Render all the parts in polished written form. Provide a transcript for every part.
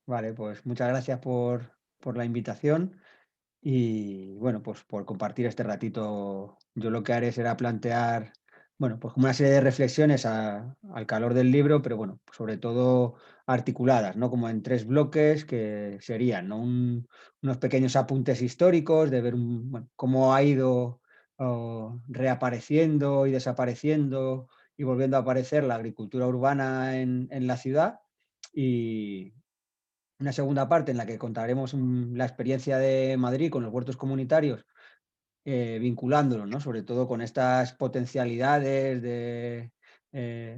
Vale, pues muchas gracias por la invitación y bueno, pues por compartir este ratito. Yo lo que haré será plantear, bueno, pues como una serie de reflexiones al calor del libro, pero bueno, pues sobre todo articuladas, ¿no? Como en tres bloques que serían, ¿no? Unos pequeños apuntes históricos de ver bueno, cómo ha ido reapareciendo y desapareciendo y volviendo a aparecer la agricultura urbana en la ciudad. Y, una segunda parte en la que contaremos la experiencia de Madrid con los huertos comunitarios, vinculándolo, ¿no? Sobre todo con estas potencialidades de,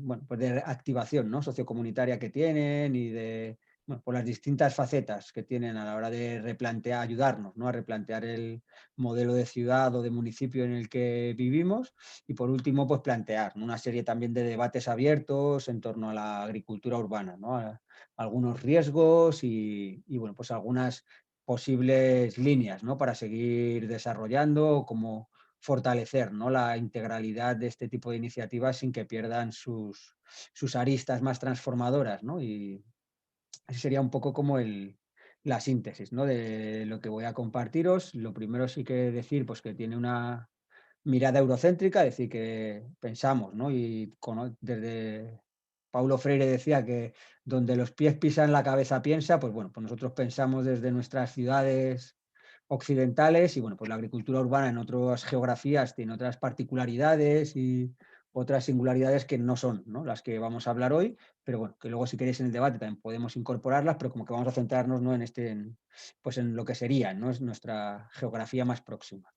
bueno, pues de activación, ¿no? Sociocomunitaria que tienen y de, bueno, por las distintas facetas que tienen a la hora de replantear, ayudarnos, ¿no? A replantear el modelo de ciudad o de municipio en el que vivimos. Y por último, pues plantear, ¿no? Una serie también de debates abiertos en torno a la agricultura urbana, ¿no? Algunos riesgos y, bueno, pues algunas posibles líneas, ¿no? Para seguir desarrollando o como fortalecer, ¿no? La integralidad de este tipo de iniciativas sin que pierdan sus aristas más transformadoras, ¿no? Y ese sería un poco como la síntesis, ¿no? De lo que voy a compartiros. Lo primero sí que decir, pues que tiene una mirada eurocéntrica, es decir, que pensamos, ¿no? Y desde Paulo Freire decía que donde los pies pisan, la cabeza piensa, pues bueno, pues nosotros pensamos desde nuestras ciudades occidentales y bueno, pues la agricultura urbana en otras geografías tiene otras particularidades y otras singularidades que no son, ¿no? Las que vamos a hablar hoy, pero bueno, que luego si queréis en el debate también podemos incorporarlas, pero como que vamos a centrarnos, ¿no? Pues en lo que sería, ¿no? Es nuestra geografía más próxima.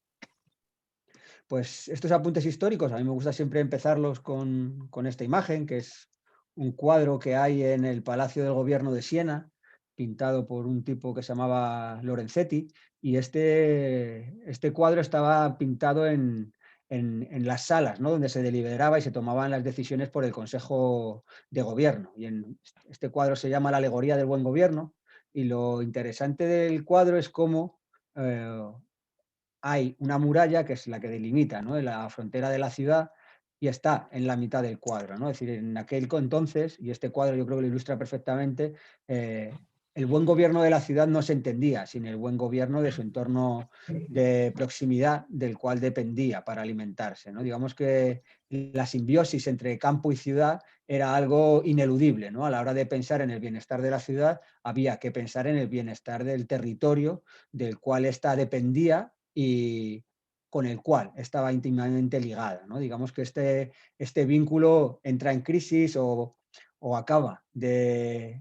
Pues estos apuntes históricos, a mí me gusta siempre empezarlos con esta imagen, que es un cuadro que hay en el Palacio del Gobierno de Siena, pintado por un tipo que se llamaba Lorenzetti, y este cuadro estaba pintado en las salas, ¿no? Donde se deliberaba y se tomaban las decisiones por el Consejo de Gobierno. Y este cuadro se llama La alegoría del buen gobierno, y lo interesante del cuadro es cómo eh, hay una muralla que es la que delimita, ¿no? La frontera de la ciudad y está en la mitad del cuadro, ¿no? Es decir, en aquel entonces, y este cuadro yo creo que lo ilustra perfectamente, el buen gobierno de la ciudad no se entendía sin el buen gobierno de su entorno de proximidad del cual dependía para alimentarse, ¿no? Digamos que la simbiosis entre campo y ciudad era algo ineludible, ¿no? A la hora de pensar en el bienestar de la ciudad había que pensar en el bienestar del territorio del cual ésta dependía y con el cual estaba íntimamente ligada, ¿no? Digamos que este vínculo entra en crisis o acaba de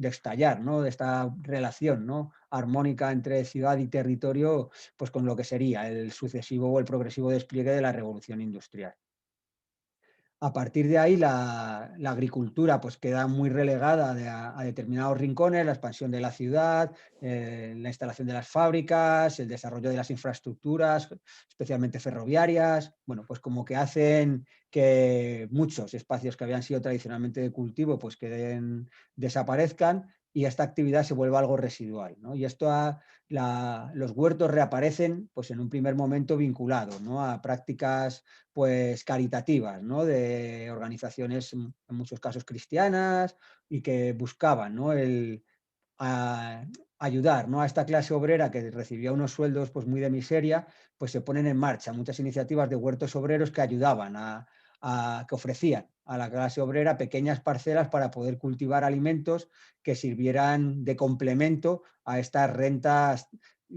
estallar, ¿no? De esta relación, ¿no? Armónica entre ciudad y territorio, pues con lo que sería el sucesivo o el progresivo despliegue de la revolución industrial. A partir de ahí, la agricultura pues, queda muy relegada a determinados rincones, la expansión de la ciudad, la instalación de las fábricas, el desarrollo de las infraestructuras, especialmente ferroviarias, bueno, pues como que hacen que muchos espacios que habían sido tradicionalmente de cultivo pues desaparezcan y esta actividad se vuelva algo residual, ¿no? Y los huertos reaparecen pues, en un primer momento vinculados, ¿no? A prácticas pues caritativas, ¿no? De organizaciones en muchos casos cristianas y que buscaban, ¿no? A, ayudar, ¿no? A esta clase obrera que recibía unos sueldos pues muy de miseria, pues se ponen en marcha muchas iniciativas de huertos obreros que ayudaban que ofrecían a la clase obrera pequeñas parcelas para poder cultivar alimentos que sirvieran de complemento a estas rentas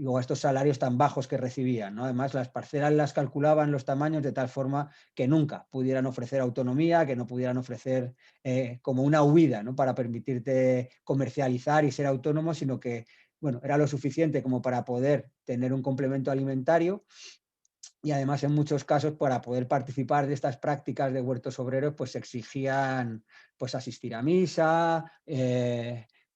o a estos salarios tan bajos que recibían, ¿no? Además, las parcelas las calculaban los tamaños de tal forma que nunca pudieran ofrecer autonomía, que no pudieran ofrecer como una huida, ¿no? Para permitirte comercializar y ser autónomo, sino que bueno, era lo suficiente como para poder tener un complemento alimentario y además en muchos casos para poder participar de estas prácticas de huertos obreros pues se exigían pues asistir a misa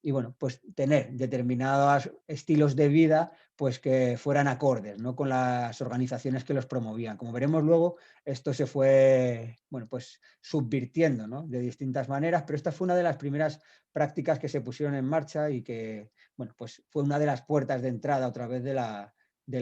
y bueno, pues tener determinados estilos de vida pues que fueran acordes, ¿no? Con las organizaciones que los promovían. Como veremos luego, esto se fue, bueno, pues subvirtiendo, ¿no? De distintas maneras, pero esta fue una de las primeras prácticas que se pusieron en marcha y que, bueno, pues fue una de las puertas de entrada otra vez de la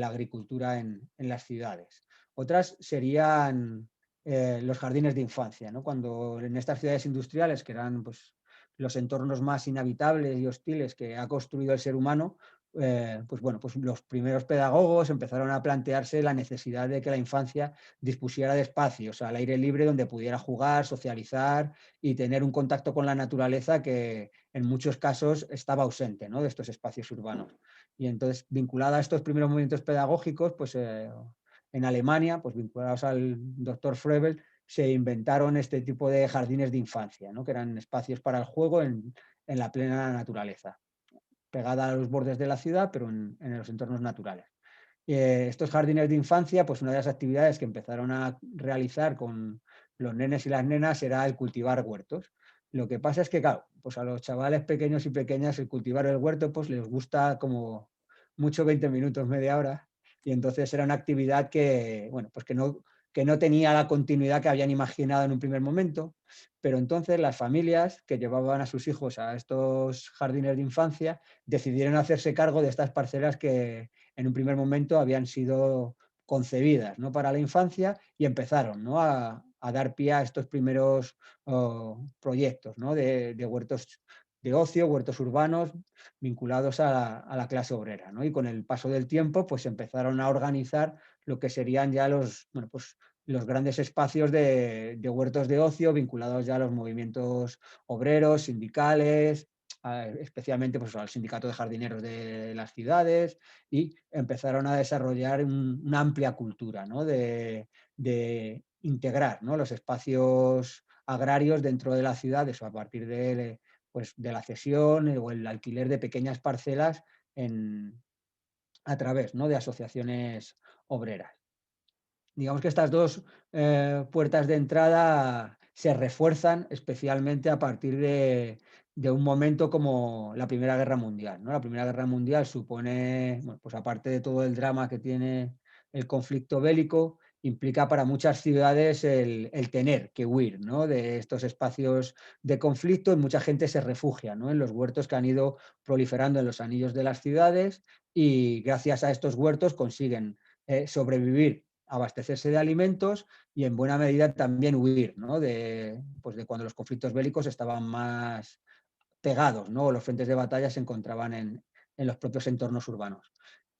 agricultura en las ciudades. Otras serían los jardines de infancia, ¿no? Cuando en estas ciudades industriales, que eran pues, los entornos más inhabitables y hostiles que ha construido el ser humano, pues bueno, pues los primeros pedagogos empezaron a plantearse la necesidad de que la infancia dispusiera de espacios al aire libre donde pudiera jugar, socializar y tener un contacto con la naturaleza que en muchos casos estaba ausente, ¿no?, de estos espacios urbanos. Y entonces, vinculada a estos primeros movimientos pedagógicos, pues en Alemania, pues vinculados al doctor Froebel, se inventaron este tipo de jardines de infancia, ¿no?, que eran espacios para el juego en la plena naturaleza, pegada a los bordes de la ciudad, pero en los entornos naturales. Estos jardines de infancia, pues una de las actividades que empezaron a realizar con los nenes y las nenas era el cultivar huertos. Lo que pasa es que, claro, pues a los chavales pequeños y pequeñas el cultivar el huerto pues les gusta como mucho 20 minutos, media hora, y entonces era una actividad que, bueno, pues que no tenía la continuidad que habían imaginado en un primer momento, pero entonces las familias que llevaban a sus hijos a estos jardines de infancia decidieron hacerse cargo de estas parcelas que en un primer momento habían sido concebidas, ¿no?, para la infancia, y empezaron, ¿no?, a dar pie a estos primeros proyectos, ¿no?, de huertos de ocio, huertos urbanos vinculados a la clase obrera, ¿no? Y con el paso del tiempo, pues empezaron a organizar lo que serían ya los, bueno, pues, los grandes espacios de huertos de ocio vinculados ya a los movimientos obreros, sindicales, especialmente pues, al sindicato de jardineros de las ciudades, y empezaron a desarrollar una amplia cultura, ¿no?, de integrar, ¿no?, los espacios agrarios dentro de las ciudades, o a partir de, pues, de la cesión o el alquiler de pequeñas parcelas a través, ¿no?, de asociaciones obreras. Digamos que estas dos puertas de entrada se refuerzan especialmente a partir de un momento como la Primera Guerra Mundial, ¿no? La Primera Guerra Mundial supone, bueno, pues aparte de todo el drama que tiene el conflicto bélico, implica para muchas ciudades el tener que huir, ¿no?, de estos espacios de conflicto, y mucha gente se refugia, ¿no?, en los huertos que han ido proliferando en los anillos de las ciudades, y gracias a estos huertos consiguen sobrevivir, abastecerse de alimentos y en buena medida también huir, ¿no?, pues de cuando los conflictos bélicos estaban más pegados, ¿no?, o los frentes de batalla se encontraban en los propios entornos urbanos.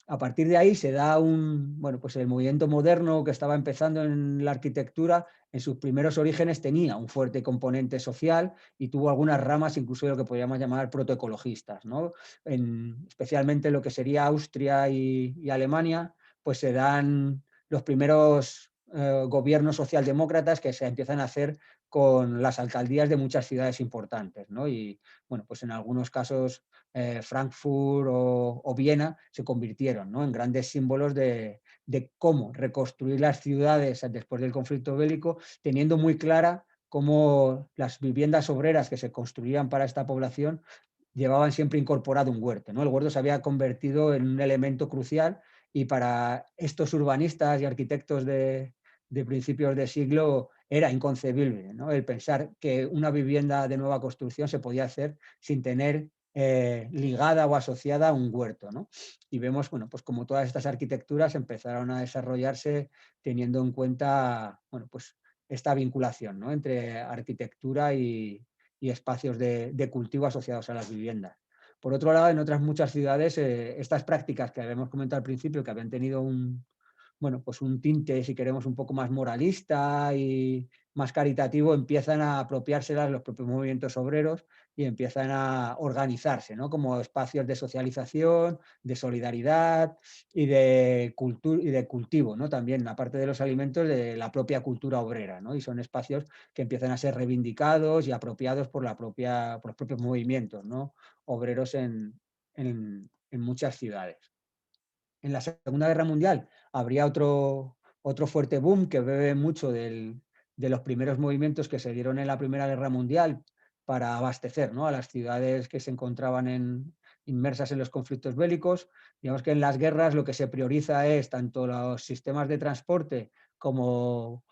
A partir de ahí se da bueno, pues el movimiento moderno que estaba empezando en la arquitectura, en sus primeros orígenes tenía un fuerte componente social y tuvo algunas ramas incluso de lo que podríamos llamar protoecologistas, ¿no? Especialmente en lo que sería Austria y Alemania, pues se dan los primeros gobiernos socialdemócratas que se empiezan a hacer con las alcaldías de muchas ciudades importantes, ¿no? Y bueno, pues en algunos casos Frankfurt o Viena se convirtieron, ¿no?, en grandes símbolos de cómo reconstruir las ciudades después del conflicto bélico, teniendo muy clara cómo las viviendas obreras que se construían para esta población llevaban siempre incorporado un huerto, ¿no? El huerto se había convertido en un elemento crucial, y para estos urbanistas y arquitectos de principios de siglo era inconcebible, ¿no?, el pensar que una vivienda de nueva construcción se podía hacer sin tener ligada o asociada a un huerto, ¿no? Y vemos, bueno, pues como todas estas arquitecturas empezaron a desarrollarse teniendo en cuenta, bueno, pues esta vinculación, ¿no?, entre arquitectura y espacios de cultivo asociados a las viviendas. Por otro lado, en otras muchas ciudades, estas prácticas que habíamos comentado al principio, que habían tenido bueno, pues un tinte, si queremos, un poco más moralista y más caritativo, empiezan a apropiárselas los propios movimientos obreros y empiezan a organizarse, ¿no?, como espacios de socialización, de solidaridad y de cultivo, ¿no?, también, aparte de los alimentos, de la propia cultura obrera, ¿no? Y son espacios que empiezan a ser reivindicados y apropiados por por los propios movimientos, ¿no?, obreros en muchas ciudades. En la Segunda Guerra Mundial habría otro fuerte boom que bebe mucho de los primeros movimientos que se dieron en la Primera Guerra Mundial para abastecer, ¿no?, a las ciudades que se encontraban inmersas en los conflictos bélicos. Digamos que en las guerras lo que se prioriza es tanto los sistemas de transporte como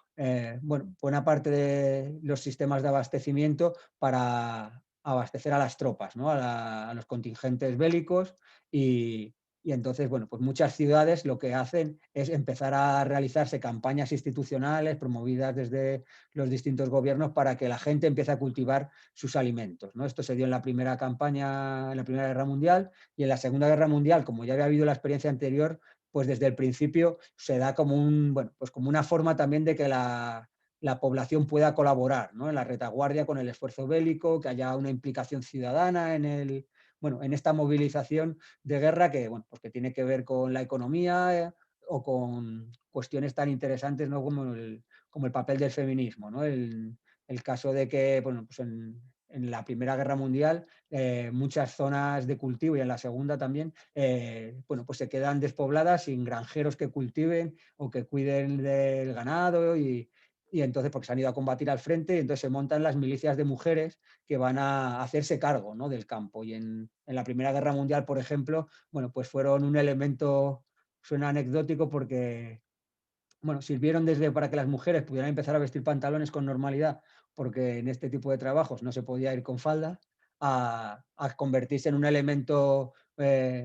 bueno, buena parte de los sistemas de abastecimiento para abastecer a las tropas, ¿no?, a los contingentes bélicos, y Y entonces, bueno, pues muchas ciudades lo que hacen es empezar a realizarse campañas institucionales promovidas desde los distintos gobiernos para que la gente empiece a cultivar sus alimentos, ¿no? Esto se dio en la primera campaña, en la Primera Guerra Mundial, y en la Segunda Guerra Mundial, como ya había habido la experiencia anterior, pues desde el principio se da como bueno, pues como una forma también de que la población pueda colaborar, ¿no? En la retaguardia con el esfuerzo bélico, que haya una implicación ciudadana bueno, en esta movilización de guerra que, bueno, pues que tiene que ver con la economía o con cuestiones tan interesantes, ¿no? Como el papel del feminismo, ¿no? El caso de que, bueno, pues en la Primera Guerra Mundial muchas zonas de cultivo y en la Segunda también, bueno, pues se quedan despobladas sin granjeros que cultiven o que cuiden del ganado y entonces porque se han ido a combatir al frente y entonces se montan las milicias de mujeres que van a hacerse cargo, ¿no? Del campo. Y en la Primera Guerra Mundial, por ejemplo, bueno, pues fueron un elemento, suena anecdótico porque, bueno, sirvieron desde para que las mujeres pudieran empezar a vestir pantalones con normalidad, porque en este tipo de trabajos no se podía ir con falda, a convertirse en un elemento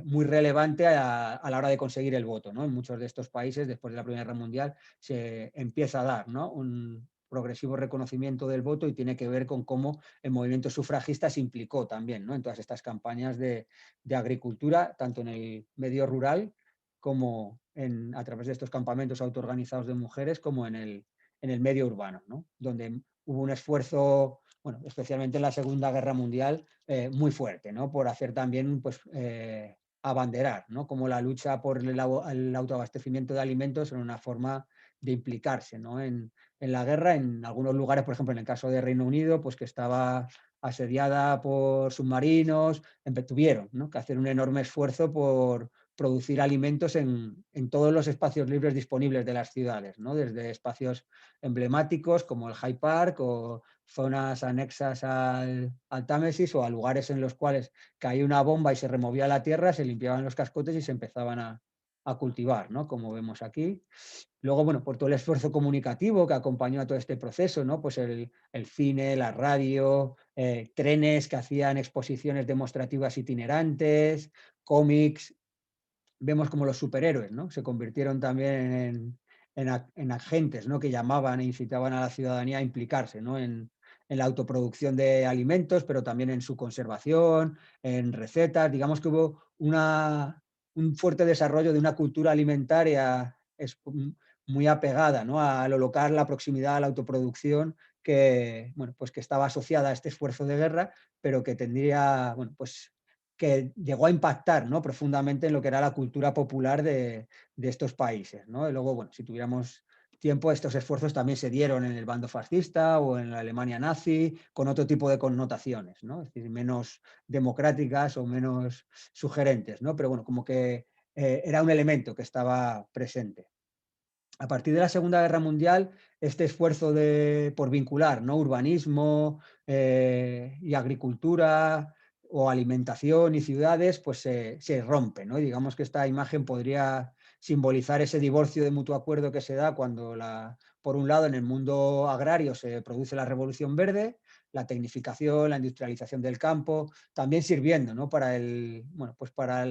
muy relevante a la hora de conseguir el voto, ¿no? En muchos de estos países, después de la Primera Guerra Mundial, se empieza a dar, ¿no? Un progresivo reconocimiento del voto y tiene que ver con cómo el movimiento sufragista se implicó también, ¿no? En todas estas campañas de agricultura, tanto en el medio rural como a través de estos campamentos autoorganizados de mujeres, como en el medio urbano, ¿no? Donde hubo un esfuerzo, bueno, especialmente en la Segunda Guerra Mundial, muy fuerte, ¿no? Por hacer también, pues, abanderar, ¿no? Como la lucha por el autoabastecimiento de alimentos era una forma de implicarse, ¿no? En la guerra, en algunos lugares, por ejemplo, en el caso de Reino Unido, pues que estaba asediada por submarinos, tuvieron, ¿no? Que hacer un enorme esfuerzo por producir alimentos en todos los espacios libres disponibles de las ciudades, ¿no? Desde espacios emblemáticos como el Hyde Park o zonas anexas al Támesis o a lugares en los cuales caía una bomba y se removía la tierra, se limpiaban los cascotes y se empezaban a cultivar, ¿no? Como vemos aquí. Luego, bueno, por todo el esfuerzo comunicativo que acompañó a todo este proceso, ¿no? Pues el cine, la radio, trenes que hacían exposiciones demostrativas itinerantes, cómics. Vemos como los superhéroes, ¿no? Se convirtieron también en agentes, ¿no? Que llamaban e incitaban a la ciudadanía a implicarse, ¿no? En la autoproducción de alimentos, pero también en su conservación, en recetas. Digamos que hubo un fuerte desarrollo de una cultura alimentaria muy apegada, ¿no? A lo local, la proximidad a la autoproducción, que, bueno, pues que estaba asociada a este esfuerzo de guerra, pero que tendría, bueno, pues que llegó a impactar, ¿no? Profundamente en lo que era la cultura popular de estos países, ¿no? Y luego, bueno, si tuviéramos tiempo, estos esfuerzos también se dieron en el bando fascista o en la Alemania nazi, con otro tipo de connotaciones, ¿no? Es decir, menos democráticas o menos sugerentes, ¿no? Pero bueno, como que era un elemento que estaba presente. A partir de la Segunda Guerra Mundial, este esfuerzo por vincular, ¿no? Urbanismo y agricultura o alimentación y ciudades, pues se rompe, ¿no? Y digamos que esta imagen podría simbolizar ese divorcio de mutuo acuerdo que se da cuando, por un lado, en el mundo agrario se produce la Revolución Verde, la tecnificación, la industrialización del campo, también sirviendo, ¿no? Para bueno, pues para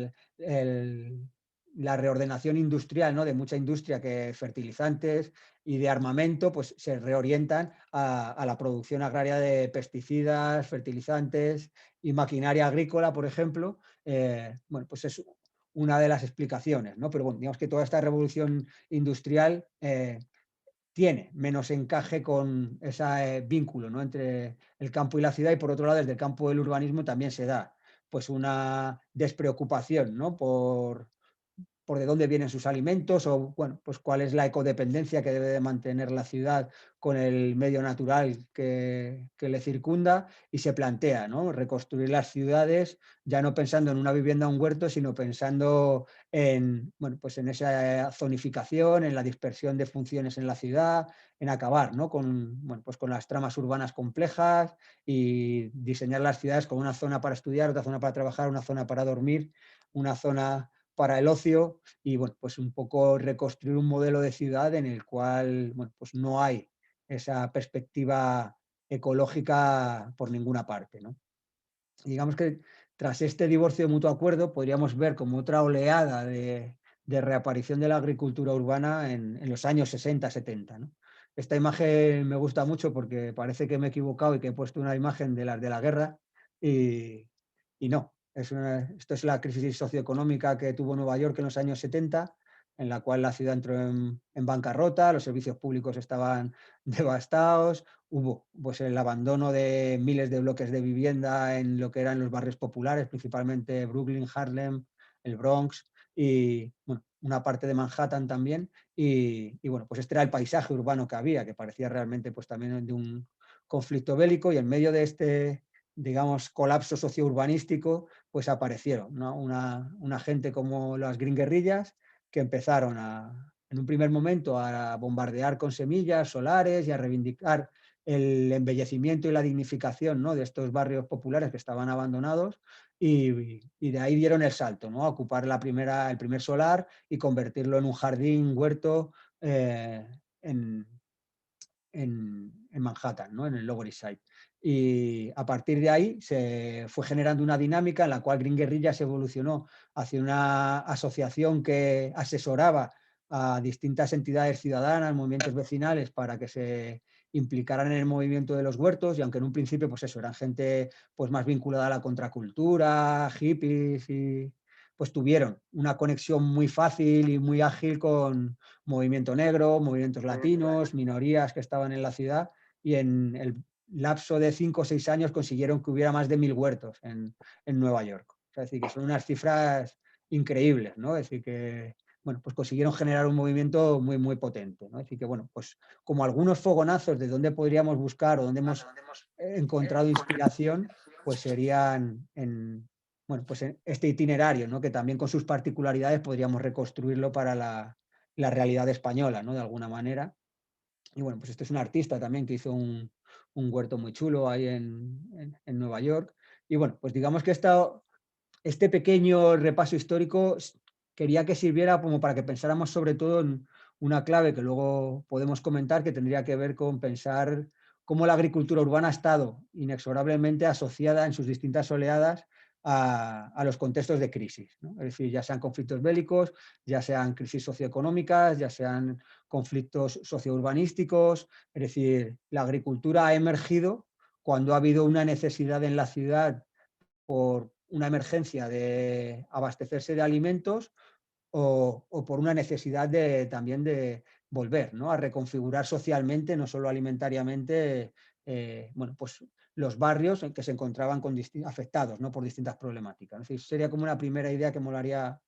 la reordenación industrial, ¿no? De mucha industria que fertilizantes y de armamento, pues se reorientan a la producción agraria de pesticidas, fertilizantes y maquinaria agrícola, por ejemplo. Bueno, pues es una de las explicaciones, ¿no? Pero bueno, digamos que toda esta revolución industrial tiene menos encaje con ese vínculo, ¿no? Entre el campo y la ciudad, y por otro lado, desde el campo del urbanismo también se da pues una despreocupación, ¿no? Por de dónde vienen sus alimentos o, bueno, pues cuál es la ecodependencia que debe de mantener la ciudad con el medio natural que le circunda, y se plantea, ¿no? Reconstruir las ciudades ya no pensando en una vivienda o un huerto, sino pensando bueno, pues en esa zonificación, en la dispersión de funciones en la ciudad, en acabar, ¿no? Bueno, pues con las tramas urbanas complejas y diseñar las ciudades con una zona para estudiar, otra zona para trabajar, una zona para dormir, una zona para el ocio y, bueno, pues un poco reconstruir un modelo de ciudad en el cual, bueno, pues no hay esa perspectiva ecológica por ninguna parte, ¿no? Digamos que tras este divorcio de mutuo acuerdo podríamos ver como otra oleada de reaparición de la agricultura urbana en los años 60-70, ¿no? Esta imagen me gusta mucho porque parece que me he equivocado y que he puesto una imagen de las de la guerra y, y no. Esto es la crisis socioeconómica que tuvo Nueva York en los años 70, en la cual la ciudad entró en bancarrota, los servicios públicos estaban devastados, hubo pues, el abandono de miles de bloques de vivienda en lo que eran los barrios populares, principalmente Brooklyn, Harlem, el Bronx y bueno, una parte de Manhattan también. Y bueno, pues este era el paisaje urbano que había, que parecía realmente pues también de un conflicto bélico, y en medio de este, digamos, colapso sociourbanístico, pues aparecieron, ¿no? Una gente como las Green Guerrillas, que empezaron en un primer momento a bombardear con semillas solares y a reivindicar el embellecimiento y la dignificación, ¿no?, de estos barrios populares que estaban abandonados, y de ahí dieron el salto, ¿no?, a ocupar el primer solar y convertirlo en un jardín, huerto, en, en Manhattan, ¿no?, en el Lower East Side. Y a partir de ahí se fue generando una dinámica en la cual Green Guerrillas evolucionó hacia una asociación que asesoraba a distintas entidades ciudadanas, movimientos vecinales, para que se implicaran en el movimiento de los huertos, y aunque en un principio pues eso, eran gente pues más vinculada a la contracultura, hippies, y pues tuvieron una conexión muy fácil y muy ágil con movimiento negro, movimientos latinos, minorías que estaban en la ciudad, y en el lapso de 5 o 6 años consiguieron que hubiera más de 1000 huertos en Nueva York. O sea, es decir, que son unas cifras increíbles, ¿no? Es decir, que bueno, pues consiguieron generar un movimiento muy, muy potente, ¿no? Es decir, que bueno, pues como algunos fogonazos de dónde podríamos buscar o dónde hemos encontrado inspiración, pues serían bueno, pues en este itinerario, ¿no?, que también con sus particularidades podríamos reconstruirlo para la realidad española, ¿no?, de alguna manera. Y bueno, pues este es un artista también que hizo un huerto muy chulo ahí en Nueva York. Y bueno, pues digamos que este pequeño repaso histórico quería que sirviera como para que pensáramos sobre todo en una clave que luego podemos comentar, que tendría que ver con pensar cómo la agricultura urbana ha estado inexorablemente asociada en sus distintas oleadas a los contextos de crisis, ¿no? Es decir, ya sean conflictos bélicos, ya sean crisis socioeconómicas, ya sean conflictos sociourbanísticos. Es decir, la agricultura ha emergido cuando ha habido una necesidad en la ciudad por una emergencia de abastecerse de alimentos, o por una necesidad también de volver, ¿no?, a reconfigurar socialmente, no solo alimentariamente, bueno, pues los barrios en que se encontraban afectados, ¿no?, por distintas problemáticas. Es decir, sería como una primera idea que molaría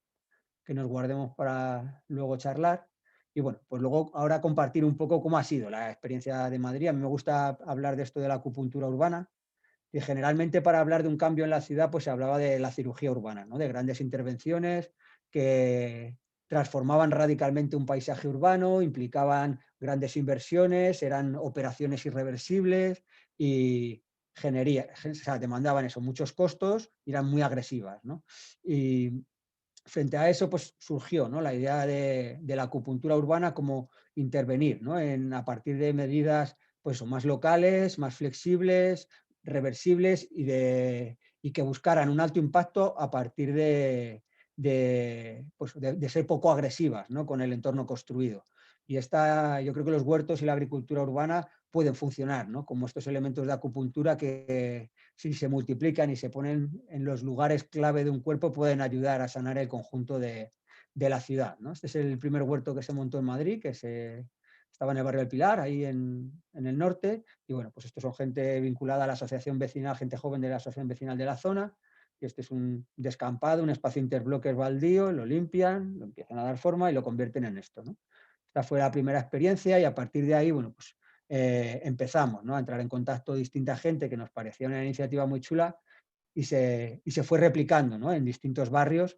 que nos guardemos para luego charlar. Y bueno, pues luego ahora compartir un poco cómo ha sido la experiencia de Madrid. A mí me gusta hablar de esto de la acupuntura urbana, y generalmente para hablar de un cambio en la ciudad pues se hablaba de la cirugía urbana, ¿no?, de grandes intervenciones que transformaban radicalmente un paisaje urbano, implicaban grandes inversiones, eran operaciones irreversibles y o sea, demandaban eso, muchos costos, y eran muy agresivas, ¿no? Y frente a eso pues surgió, ¿no?, la idea de la acupuntura urbana como intervenir, ¿no?, a partir de medidas pues, más locales, más flexibles, reversibles, y que buscaran un alto impacto a partir pues, de ser poco agresivas, ¿no?, con el entorno construido. Y yo creo que los huertos y la agricultura urbana pueden funcionar, ¿no?, como estos elementos de acupuntura que, si se multiplican y se ponen en los lugares clave de un cuerpo, pueden ayudar a sanar el conjunto de la ciudad, ¿no? Este es el primer huerto que se montó en Madrid, estaba en el barrio del Pilar, ahí en el norte. Y bueno, pues estos son gente vinculada a la asociación vecinal, gente joven de la asociación vecinal de la zona. Y este es un descampado, un espacio interbloques baldío, lo limpian, lo empiezan a dar forma y lo convierten en esto, ¿no? Esta fue la primera experiencia, y a partir de ahí, bueno, pues empezamos, ¿no?, a entrar en contacto con distinta gente, que nos parecía una iniciativa muy chula, y se fue replicando, ¿no?, en distintos barrios,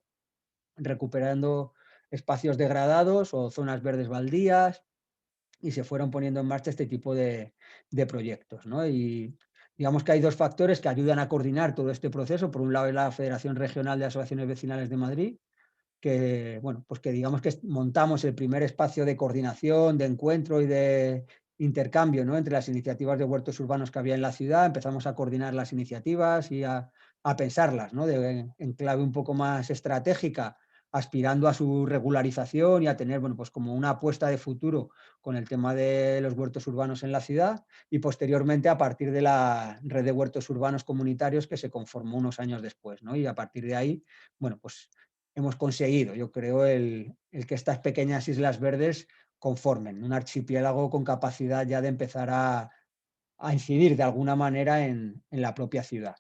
recuperando espacios degradados o zonas verdes baldías, y se fueron poniendo en marcha este tipo de proyectos, ¿no? Y digamos que hay dos factores que ayudan a coordinar todo este proceso. Por un lado es la Federación Regional de Asociaciones Vecinales de Madrid, que, bueno, pues que digamos que montamos el primer espacio de coordinación, de encuentro y de intercambio, ¿no?, entre las iniciativas de huertos urbanos que había en la ciudad. Empezamos a coordinar las iniciativas y a a pensarlas, ¿no? En clave un poco más estratégica, aspirando a su regularización y a tener, bueno, pues como una apuesta de futuro con el tema de los huertos urbanos en la ciudad, y posteriormente a partir de la red de huertos urbanos comunitarios que se conformó unos años después, ¿no? Y a partir de ahí, bueno, pues hemos conseguido, yo creo, el que estas pequeñas islas verdes conformen un archipiélago con capacidad ya de empezar a incidir de alguna manera en la propia ciudad.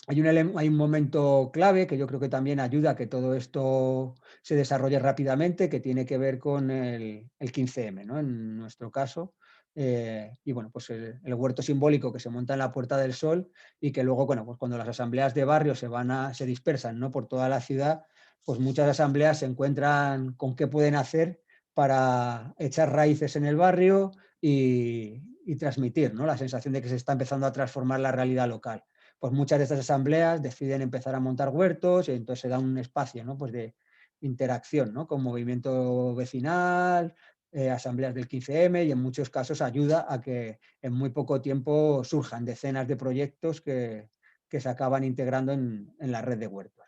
Hay un momento clave que yo creo que también ayuda a que todo esto se desarrolle rápidamente, que tiene que ver con el 15M, ¿no? En nuestro caso. Y bueno, pues el huerto simbólico que se monta en la Puerta del Sol y que luego, bueno, pues cuando las asambleas de barrio se dispersan, ¿no? Por toda la ciudad, pues muchas asambleas se encuentran con qué pueden hacer para echar raíces en el barrio y transmitir, ¿no? La sensación de que se está empezando a transformar la realidad local. Pues muchas de estas asambleas deciden empezar a montar huertos y entonces se da un espacio, ¿no? Pues de interacción, ¿no? Con movimiento vecinal, asambleas del 15M, y en muchos casos ayuda a que en muy poco tiempo surjan decenas de proyectos que se acaban integrando en la red de huertos.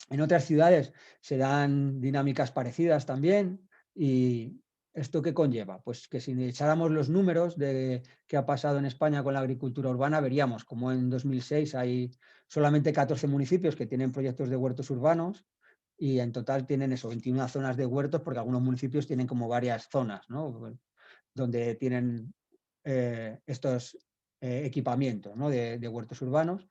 En otras ciudades se dan dinámicas parecidas también. ¿Y esto qué conlleva? Pues que si echáramos los números de qué ha pasado en España con la agricultura urbana, veríamos como en 2006 hay solamente 14 municipios que tienen proyectos de huertos urbanos, y en total tienen eso, 21 zonas de huertos, porque algunos municipios tienen como varias zonas, ¿no? Donde tienen estos equipamientos, ¿no? de huertos urbanos.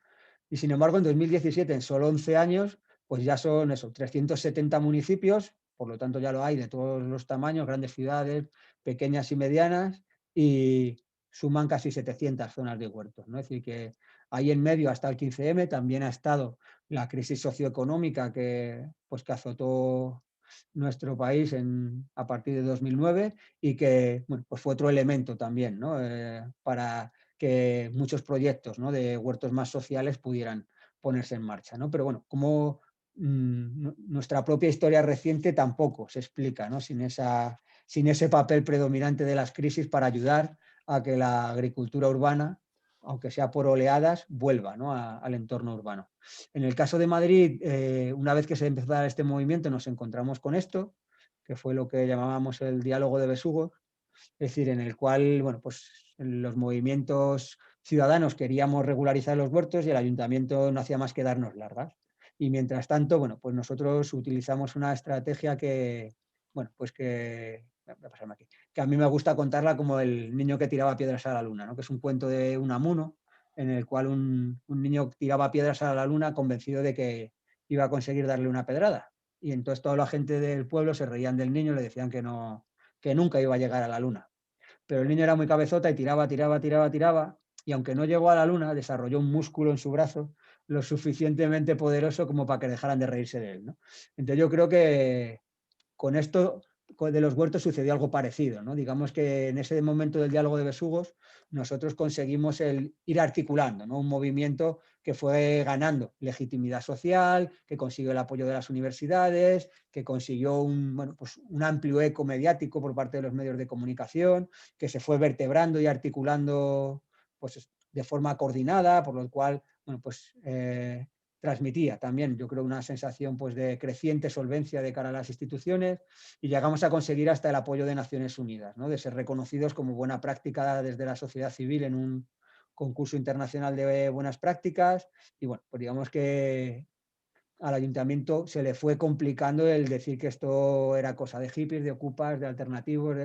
Y sin embargo, en 2017, en solo 11 años, pues ya son eso, 370 municipios, por lo tanto ya lo hay de todos los tamaños, grandes ciudades, pequeñas y medianas, y suman casi 700 zonas de huertos, ¿no? Es decir, que ahí en medio hasta el 15M también ha estado la crisis socioeconómica que azotó nuestro país a partir de 2009, y que bueno, pues fue otro elemento también, ¿no? Para que muchos proyectos, ¿no? de huertos más sociales pudieran ponerse en marcha, ¿no? Pero bueno, como nuestra propia historia reciente tampoco se explica, ¿no? Sin ese papel predominante de las crisis para ayudar a que la agricultura urbana, aunque sea por oleadas, vuelva, ¿no? al entorno urbano. En el caso de Madrid, una vez que se empezó a dar este movimiento, nos encontramos con esto, que fue lo que llamábamos el diálogo de besugos, es decir, en el cual, bueno, pues los movimientos ciudadanos queríamos regularizar los huertos y el ayuntamiento no hacía más que darnos largas. Y mientras tanto, bueno, pues nosotros utilizamos una estrategia bueno, pues voy a pasarme aquí, que a mí me gusta contarla como el niño que tiraba piedras a la luna, ¿no? Que es un cuento de Unamuno, en el cual un niño tiraba piedras a la luna convencido de que iba a conseguir darle una pedrada. Y entonces toda la gente del pueblo se reían del niño y le decían que no, que nunca iba a llegar a la luna. Pero el niño era muy cabezota y tiraba, tiraba, tiraba, tiraba, y aunque no llegó a la luna, desarrolló un músculo en su brazo lo suficientemente poderoso como para que dejaran de reírse de él, ¿no? Entonces yo creo que con esto de los huertos sucedió algo parecido, ¿no? Digamos que en ese momento del diálogo de besugos nosotros conseguimos ir articulando, ¿no? Un movimiento que fue ganando legitimidad social, que consiguió el apoyo de las universidades, que consiguió bueno, pues un amplio eco mediático por parte de los medios de comunicación, que se fue vertebrando y articulando pues, de forma coordinada, por lo cual bueno, pues, transmitía también, yo creo, una sensación pues, de creciente solvencia de cara a las instituciones, y llegamos a conseguir hasta el apoyo de Naciones Unidas, ¿no? De ser reconocidos como buena práctica desde la sociedad civil en un concurso internacional de buenas prácticas. Y bueno, pues digamos que al ayuntamiento se le fue complicando el decir que esto era cosa de hippies, de ocupas, de alternativos,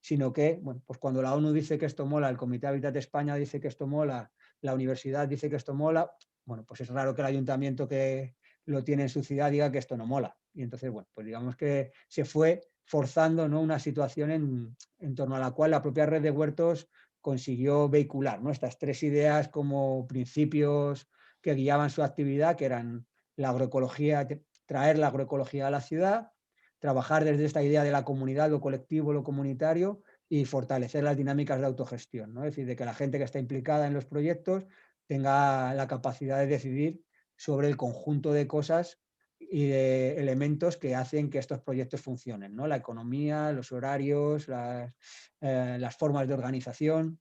sino que, bueno, pues cuando la ONU dice que esto mola, el Comité Hábitat de España dice que esto mola, la universidad dice que esto mola, bueno, pues es raro que el ayuntamiento que lo tiene en su ciudad diga que esto no mola. Y entonces, bueno, pues digamos que se fue forzando, ¿no? Una situación en torno a la cual la propia red de huertos consiguió vehicular, ¿no? Estas tres ideas como principios que guiaban su actividad, que eran la agroecología, traer la agroecología a la ciudad, trabajar desde esta idea de la comunidad, lo colectivo, lo comunitario, y fortalecer las dinámicas de autogestión, ¿no? Es decir, de que la gente que está implicada en los proyectos tenga la capacidad de decidir sobre el conjunto de cosas y de elementos que hacen que estos proyectos funcionen, ¿no? La economía, los horarios, las formas de organización.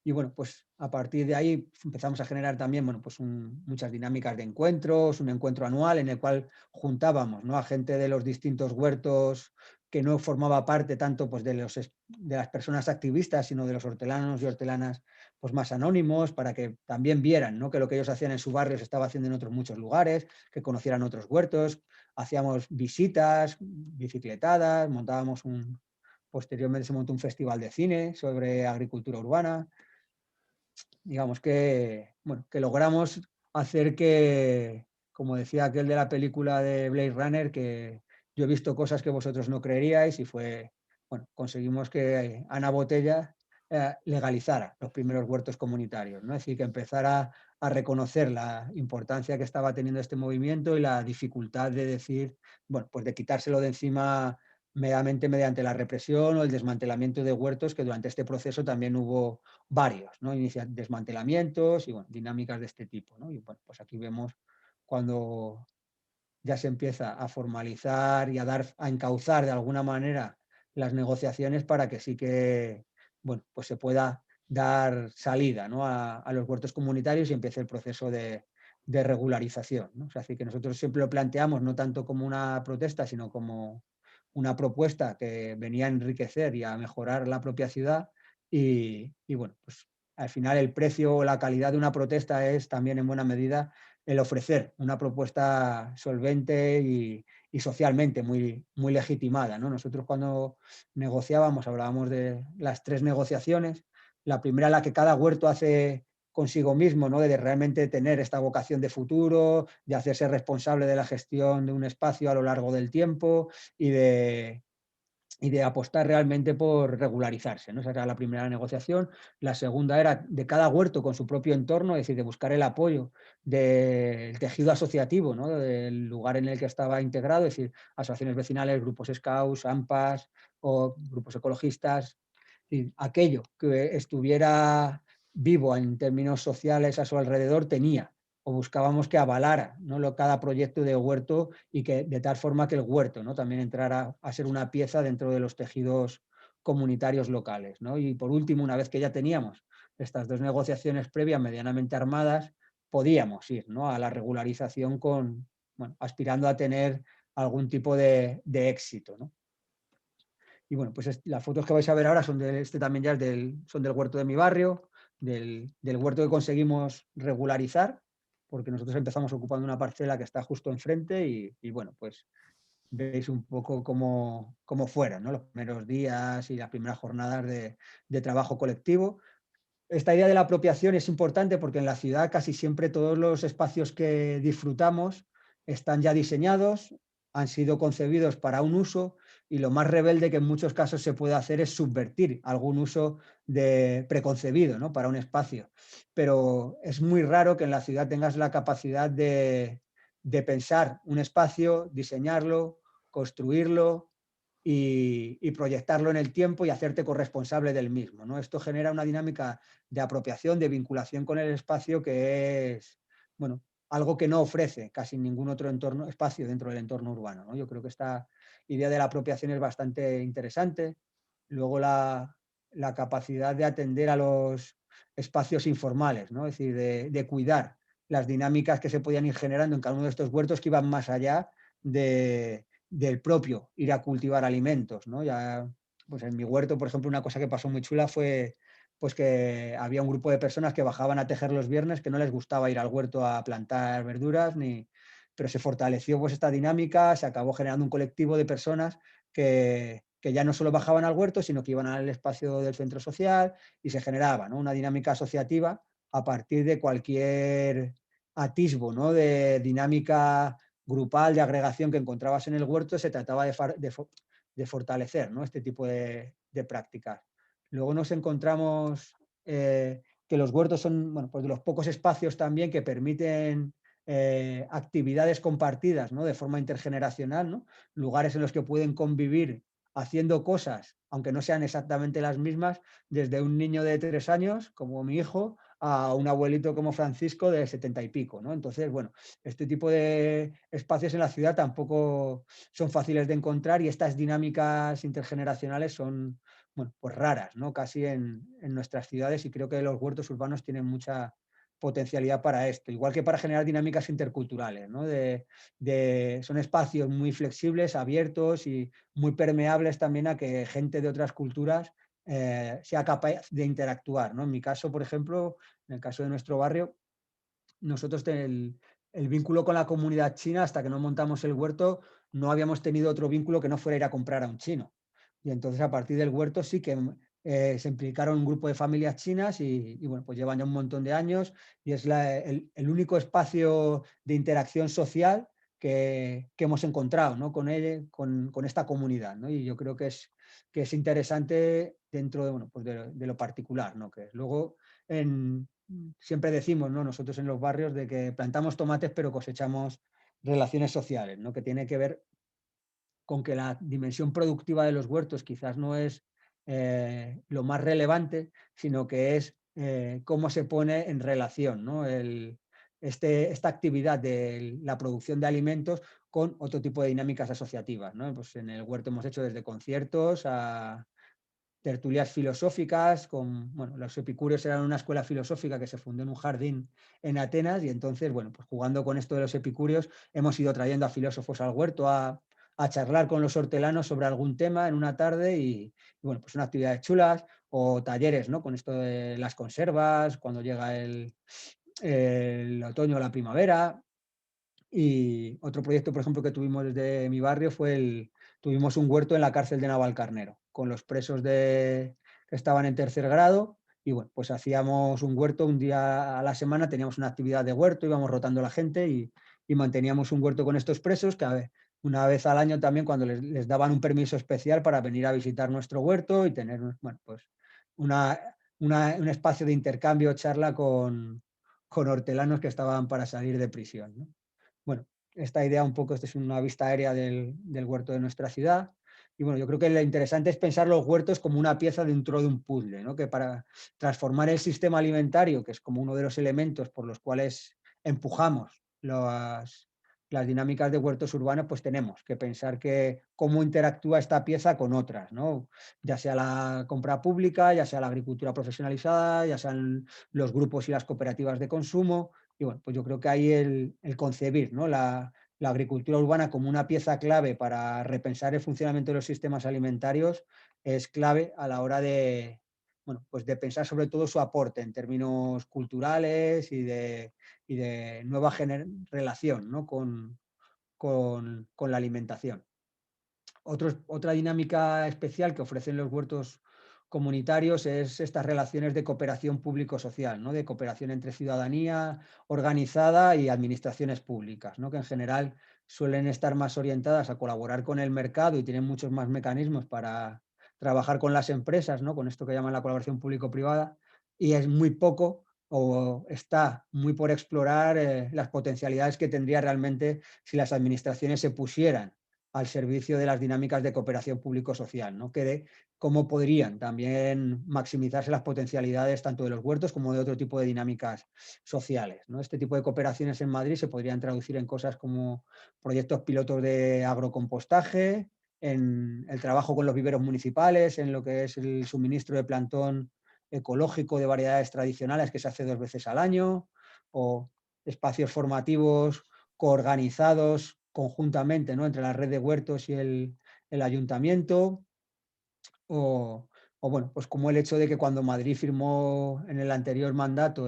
Y bueno, pues a partir de ahí empezamos a generar también, bueno, pues muchas dinámicas de encuentros, un encuentro anual en el cual juntábamos, ¿no?, a gente de los distintos huertos que no formaba parte tanto pues de las personas activistas, sino de los hortelanos y hortelanas pues más anónimos, para que también vieran, ¿no?, que lo que ellos hacían en su barrio se estaba haciendo en otros muchos lugares, que conocieran otros huertos. Hacíamos visitas, bicicletadas, posteriormente se montó un festival de cine sobre agricultura urbana. Digamos que, bueno, que logramos hacer que, como decía aquel de la película de Blade Runner, que yo he visto cosas que vosotros no creeríais, y fue, bueno, conseguimos que Ana Botella legalizara los primeros huertos comunitarios, ¿no? Es decir, que empezara a reconocer la importancia que estaba teniendo este movimiento y la dificultad de decir, bueno, pues de quitárselo de encima meramente mediante la represión o el desmantelamiento de huertos, que durante este proceso también hubo varios, ¿no? Desmantelamientos y, bueno, dinámicas de este tipo, ¿no? Y bueno, pues aquí vemos cuando ya se empieza a formalizar y a encauzar de alguna manera las negociaciones para que sí que, bueno, pues se pueda dar salida, ¿no?, a los huertos comunitarios y empiece el proceso de regularización, ¿no? O sea, así que nosotros siempre lo planteamos no tanto como una protesta, sino como una propuesta que venía a enriquecer y a mejorar la propia ciudad. Y bueno, pues al final el precio o la calidad de una protesta es también en buena medida el ofrecer una propuesta solvente y socialmente muy, muy legitimada, ¿no? Nosotros cuando negociábamos hablábamos de las 3 negociaciones. La primera, la que cada huerto hace consigo mismo, ¿no?, de realmente tener esta vocación de futuro, de hacerse responsable de la gestión de un espacio a lo largo del tiempo y de apostar realmente por regularizarse, ¿no? Esa era la primera negociación. La segunda era de cada huerto con su propio entorno, es decir, de buscar el apoyo del tejido asociativo, ¿no?, del lugar en el que estaba integrado, es decir, asociaciones vecinales, grupos scouts, AMPAs o grupos ecologistas, y aquello que estuviera vivo en términos sociales a su alrededor tenía o buscábamos que avalara, ¿no?, cada proyecto de huerto, y que de tal forma que el huerto, ¿no?, también entrara a ser una pieza dentro de los tejidos comunitarios locales, ¿no? Y por último, una vez que ya teníamos estas 2 negociaciones previas medianamente armadas, podíamos ir, ¿no?, a la regularización con, bueno, aspirando a tener algún tipo de éxito, ¿no? Y bueno, pues las fotos que vais a ver ahora son de este también ya es son del huerto de mi barrio, del huerto que conseguimos regularizar, porque nosotros empezamos ocupando una parcela que está justo enfrente y bueno, pues veis un poco cómo fueron, ¿no?, los primeros días y las primeras jornadas de trabajo colectivo. Esta idea de la apropiación es importante porque en la ciudad casi siempre todos los espacios que disfrutamos están ya diseñados, han sido concebidos para un uso, y lo más rebelde que en muchos casos se puede hacer es subvertir algún uso preconcebido, ¿no?, para un espacio. Pero es muy raro que en la ciudad tengas la capacidad de pensar un espacio, diseñarlo, construirlo y proyectarlo en el tiempo y hacerte corresponsable del mismo, ¿no? Esto genera una dinámica de apropiación, de vinculación con el espacio que es, bueno, algo que no ofrece casi ningún otro espacio dentro del entorno urbano, ¿no? Yo creo que esta idea de la apropiación es bastante interesante. Luego la capacidad de atender a los espacios informales, ¿no? Es decir, de cuidar las dinámicas que se podían ir generando en cada uno de estos huertos, que iban más allá del propio ir a cultivar alimentos, ¿no? Ya, pues en mi huerto, por ejemplo, una cosa que pasó muy chula fue pues que había un grupo de personas que bajaban a tejer los viernes, que no les gustaba ir al huerto a plantar verduras, pero se fortaleció pues esta dinámica, se acabó generando un colectivo de personas que ya no solo bajaban al huerto, sino que iban al espacio del centro social, y se generaba, ¿no?, una dinámica asociativa a partir de cualquier atisbo, ¿no?, de dinámica grupal, de agregación que encontrabas en el huerto. Se trataba de fortalecer, ¿no?, este tipo de prácticas. Luego nos encontramos que los huertos son, bueno, pues de los pocos espacios también que permiten actividades compartidas, ¿no?, de forma intergeneracional, ¿no?, lugares en los que pueden convivir haciendo cosas, aunque no sean exactamente las mismas, desde un niño de 3 años, como mi hijo, a un abuelito como Francisco de 70 y pico, ¿no? Entonces, bueno, este tipo de espacios en la ciudad tampoco son fáciles de encontrar, y estas dinámicas intergeneracionales son, bueno, pues raras, ¿no? Casi en nuestras ciudades, y creo que los huertos urbanos tienen mucha potencialidad para esto, igual que para generar dinámicas interculturales, ¿no? Son espacios muy flexibles, abiertos y muy permeables también a que gente de otras culturas sea capaz de interactuar, ¿no? En mi caso, por ejemplo, en el caso de nuestro barrio, nosotros el vínculo con la comunidad china, hasta que no montamos el huerto, no habíamos tenido otro vínculo que no fuera ir a comprar a un chino. Y entonces a partir del huerto sí que se implicaron un grupo de familias chinas y, bueno, pues llevan ya un montón de años y es el único espacio de interacción social que hemos encontrado, ¿no? Con esta comunidad, ¿no? Y yo creo que es interesante dentro de, bueno, pues de lo particular, ¿no? Que luego siempre decimos, ¿no? Nosotros en los barrios de que plantamos tomates pero cosechamos relaciones sociales, ¿no? Que tiene que ver con que la dimensión productiva de los huertos quizás no es lo más relevante, sino que es cómo se pone en relación, ¿no? Esta actividad de la producción de alimentos con otro tipo de dinámicas asociativas, ¿no? Pues en el huerto hemos hecho desde conciertos a tertulias filosóficas, bueno, los epicúreos eran una escuela filosófica que se fundó en un jardín en Atenas y entonces, bueno, pues jugando con esto de los epicúreos, hemos ido trayendo a filósofos al huerto a charlar con los hortelanos sobre algún tema en una tarde y, bueno, pues son actividades chulas o talleres, ¿no? Con esto de las conservas, cuando llega el otoño o la primavera. Y otro proyecto, por ejemplo, que tuvimos desde mi barrio tuvimos un huerto en la cárcel de Navalcarnero, con los presos que estaban en tercer grado. Y bueno, pues hacíamos un huerto un día a la semana, teníamos una actividad de huerto, íbamos rotando la gente y manteníamos un huerto con estos presos, que una vez al año también, cuando les daban un permiso especial para venir a visitar nuestro huerto y tener, bueno, pues una, un espacio de intercambio, charla con hortelanos que estaban para salir de prisión, ¿no? Bueno, esta idea un poco, esta es una vista aérea del huerto de nuestra ciudad. Y bueno, yo creo que lo interesante es pensar los huertos como una pieza dentro de un puzzle, ¿no? Que para transformar el sistema alimentario, que es como uno de los elementos por los cuales empujamos las dinámicas de huertos urbanos, pues tenemos que pensar cómo interactúa esta pieza con otras, ¿no? Ya sea la compra pública, ya sea la agricultura profesionalizada, ya sean los grupos y las cooperativas de consumo. Y bueno, pues yo creo que ahí el concebir, ¿no? La agricultura urbana como una pieza clave para repensar el funcionamiento de los sistemas alimentarios es clave a la hora de, bueno, pues de pensar sobre todo su aporte en términos culturales y de nueva relación, ¿no? Con la alimentación. Otra dinámica especial que ofrecen los huertos comunitarios es estas relaciones de cooperación público-social, ¿no? De cooperación entre ciudadanía organizada y administraciones públicas, ¿no? Que en general suelen estar más orientadas a colaborar con el mercado y tienen muchos más mecanismos para trabajar con las empresas, ¿no? Con esto que llaman la colaboración público-privada, y es muy poco o está muy por explorar las potencialidades que tendría realmente si las administraciones se pusieran al servicio de las dinámicas de cooperación público-social, ¿no? Cómo podrían también maximizarse las potencialidades tanto de los huertos como de otro tipo de dinámicas sociales, ¿no? Este tipo de cooperaciones en Madrid se podrían traducir en cosas como proyectos pilotos de agrocompostaje, en el trabajo con los viveros municipales, en lo que es el suministro de plantón ecológico de variedades tradicionales que se hace 2 veces al año, o espacios formativos coorganizados conjuntamente, ¿no? Entre la red de huertos y el ayuntamiento, o, bueno, pues como el hecho de que cuando Madrid firmó en el anterior mandato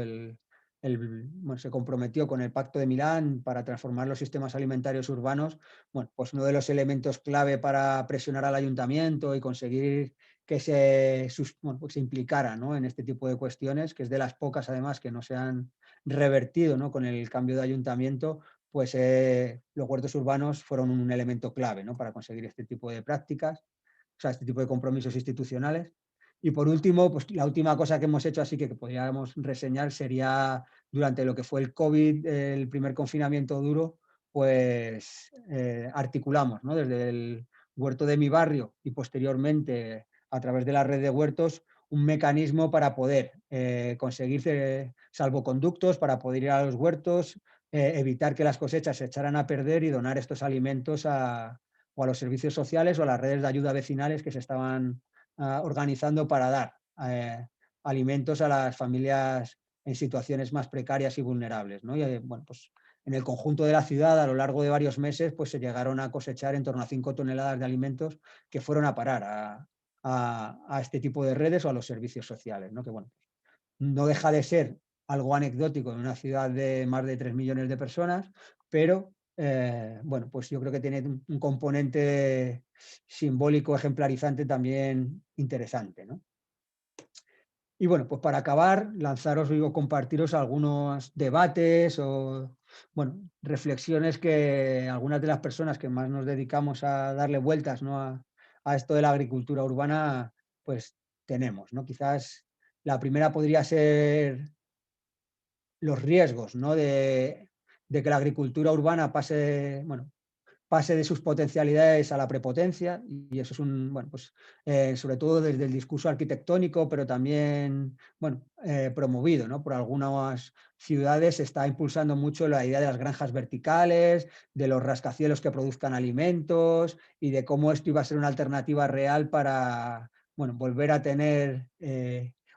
bueno, se comprometió con el Pacto de Milán para transformar los sistemas alimentarios urbanos, bueno, pues uno de los elementos clave para presionar al ayuntamiento y conseguir que bueno, pues se implicara, ¿no? En este tipo de cuestiones, que es de las pocas además que no se han revertido, ¿no? Con el cambio de ayuntamiento, pues los huertos urbanos fueron un elemento clave, ¿no? Para conseguir este tipo de prácticas, o sea, este tipo de compromisos institucionales. Y por último, pues la última cosa que hemos hecho así que podríamos reseñar sería durante lo que fue el COVID, el primer confinamiento duro, pues articulamos, ¿no? Desde el huerto de mi barrio y posteriormente a través de la red de huertos un mecanismo para poder conseguir salvoconductos, para poder ir a los huertos, evitar que las cosechas se echaran a perder y donar estos alimentos o a los servicios sociales o a las redes de ayuda vecinales que se estaban organizando para dar alimentos a las familias en situaciones más precarias y vulnerables, ¿no? Y, bueno, pues en el conjunto de la ciudad, a lo largo de varios meses, pues se llegaron a cosechar en torno a 5 toneladas de alimentos que fueron a parar a este tipo de redes o a los servicios sociales, ¿no? Que, bueno, no deja de ser algo anecdótico en una ciudad de más de 3 millones de personas, pero bueno, pues yo creo que tiene un componente simbólico ejemplarizante también interesante, ¿no? Y bueno, pues para acabar, lanzaros o compartiros algunos debates o, bueno, reflexiones que algunas de las personas que más nos dedicamos a darle vueltas, ¿no? a esto de la agricultura urbana, pues tenemos, ¿no? Quizás la primera podría ser los riesgos, ¿no? De que la agricultura urbana pase, bueno, pase de sus potencialidades a la prepotencia, y eso es un, bueno, pues sobre todo desde el discurso arquitectónico, pero también, bueno, promovido, ¿no? Por algunas ciudades se está impulsando mucho la idea de las granjas verticales, de los rascacielos que produzcan alimentos y de cómo esto iba a ser una alternativa real para, bueno, volver a tener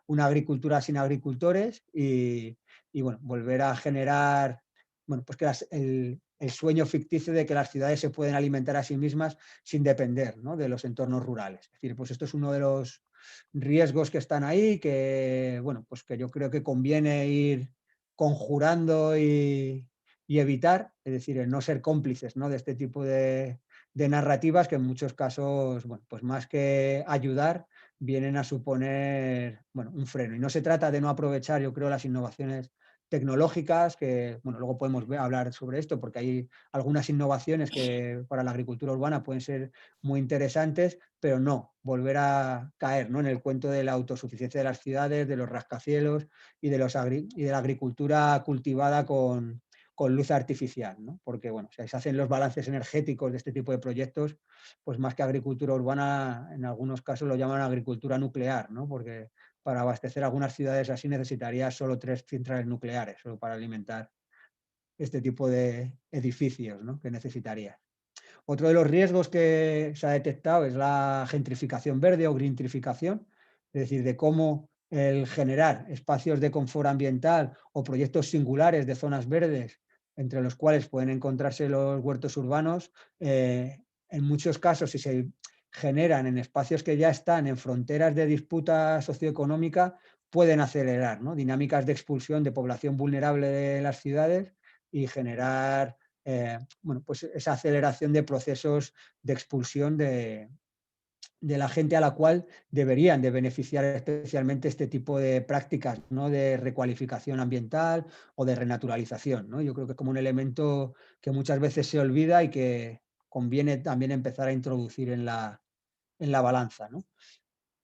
una agricultura sin agricultores y, bueno, volver a generar, bueno, pues que el sueño ficticio de que las ciudades se pueden alimentar a sí mismas sin depender, ¿no? de los entornos rurales. Es decir, pues esto es uno de los riesgos que están ahí, que, bueno, pues que yo creo que conviene ir conjurando y evitar, es decir, el no ser cómplices, ¿no? de este tipo de narrativas que en muchos casos, bueno, pues más que ayudar, vienen a suponer, bueno, un freno. Y no se trata de no aprovechar, yo creo, las innovaciones tecnológicas, que, bueno, luego podemos hablar sobre esto, porque hay algunas innovaciones que para la agricultura urbana pueden ser muy interesantes, pero no volver a caer, ¿no? en el cuento de la autosuficiencia de las ciudades, de los rascacielos y y de la agricultura cultivada con luz artificial, ¿no? Porque, bueno, si se hacen los balances energéticos de este tipo de proyectos, pues más que agricultura urbana, en algunos casos lo llaman agricultura nuclear, ¿no? Porque para abastecer algunas ciudades así necesitaría solo 3 centrales nucleares, solo para alimentar este tipo de edificios, ¿no? que necesitaría. Otro de los riesgos que se ha detectado es la gentrificación verde o greentrificación, es decir, de cómo el generar espacios de confort ambiental o proyectos singulares de zonas verdes, entre los cuales pueden encontrarse los huertos urbanos, en muchos casos, si se generan en espacios que ya están en fronteras de disputa socioeconómica, pueden acelerar, ¿no? dinámicas de expulsión de población vulnerable de las ciudades y generar bueno, pues esa aceleración de procesos de expulsión de la gente a la cual deberían de beneficiar especialmente este tipo de prácticas, ¿no? de recualificación ambiental o de renaturalización, ¿no? Yo creo que es como un elemento que muchas veces se olvida y que conviene también empezar a introducir en la balanza, ¿no?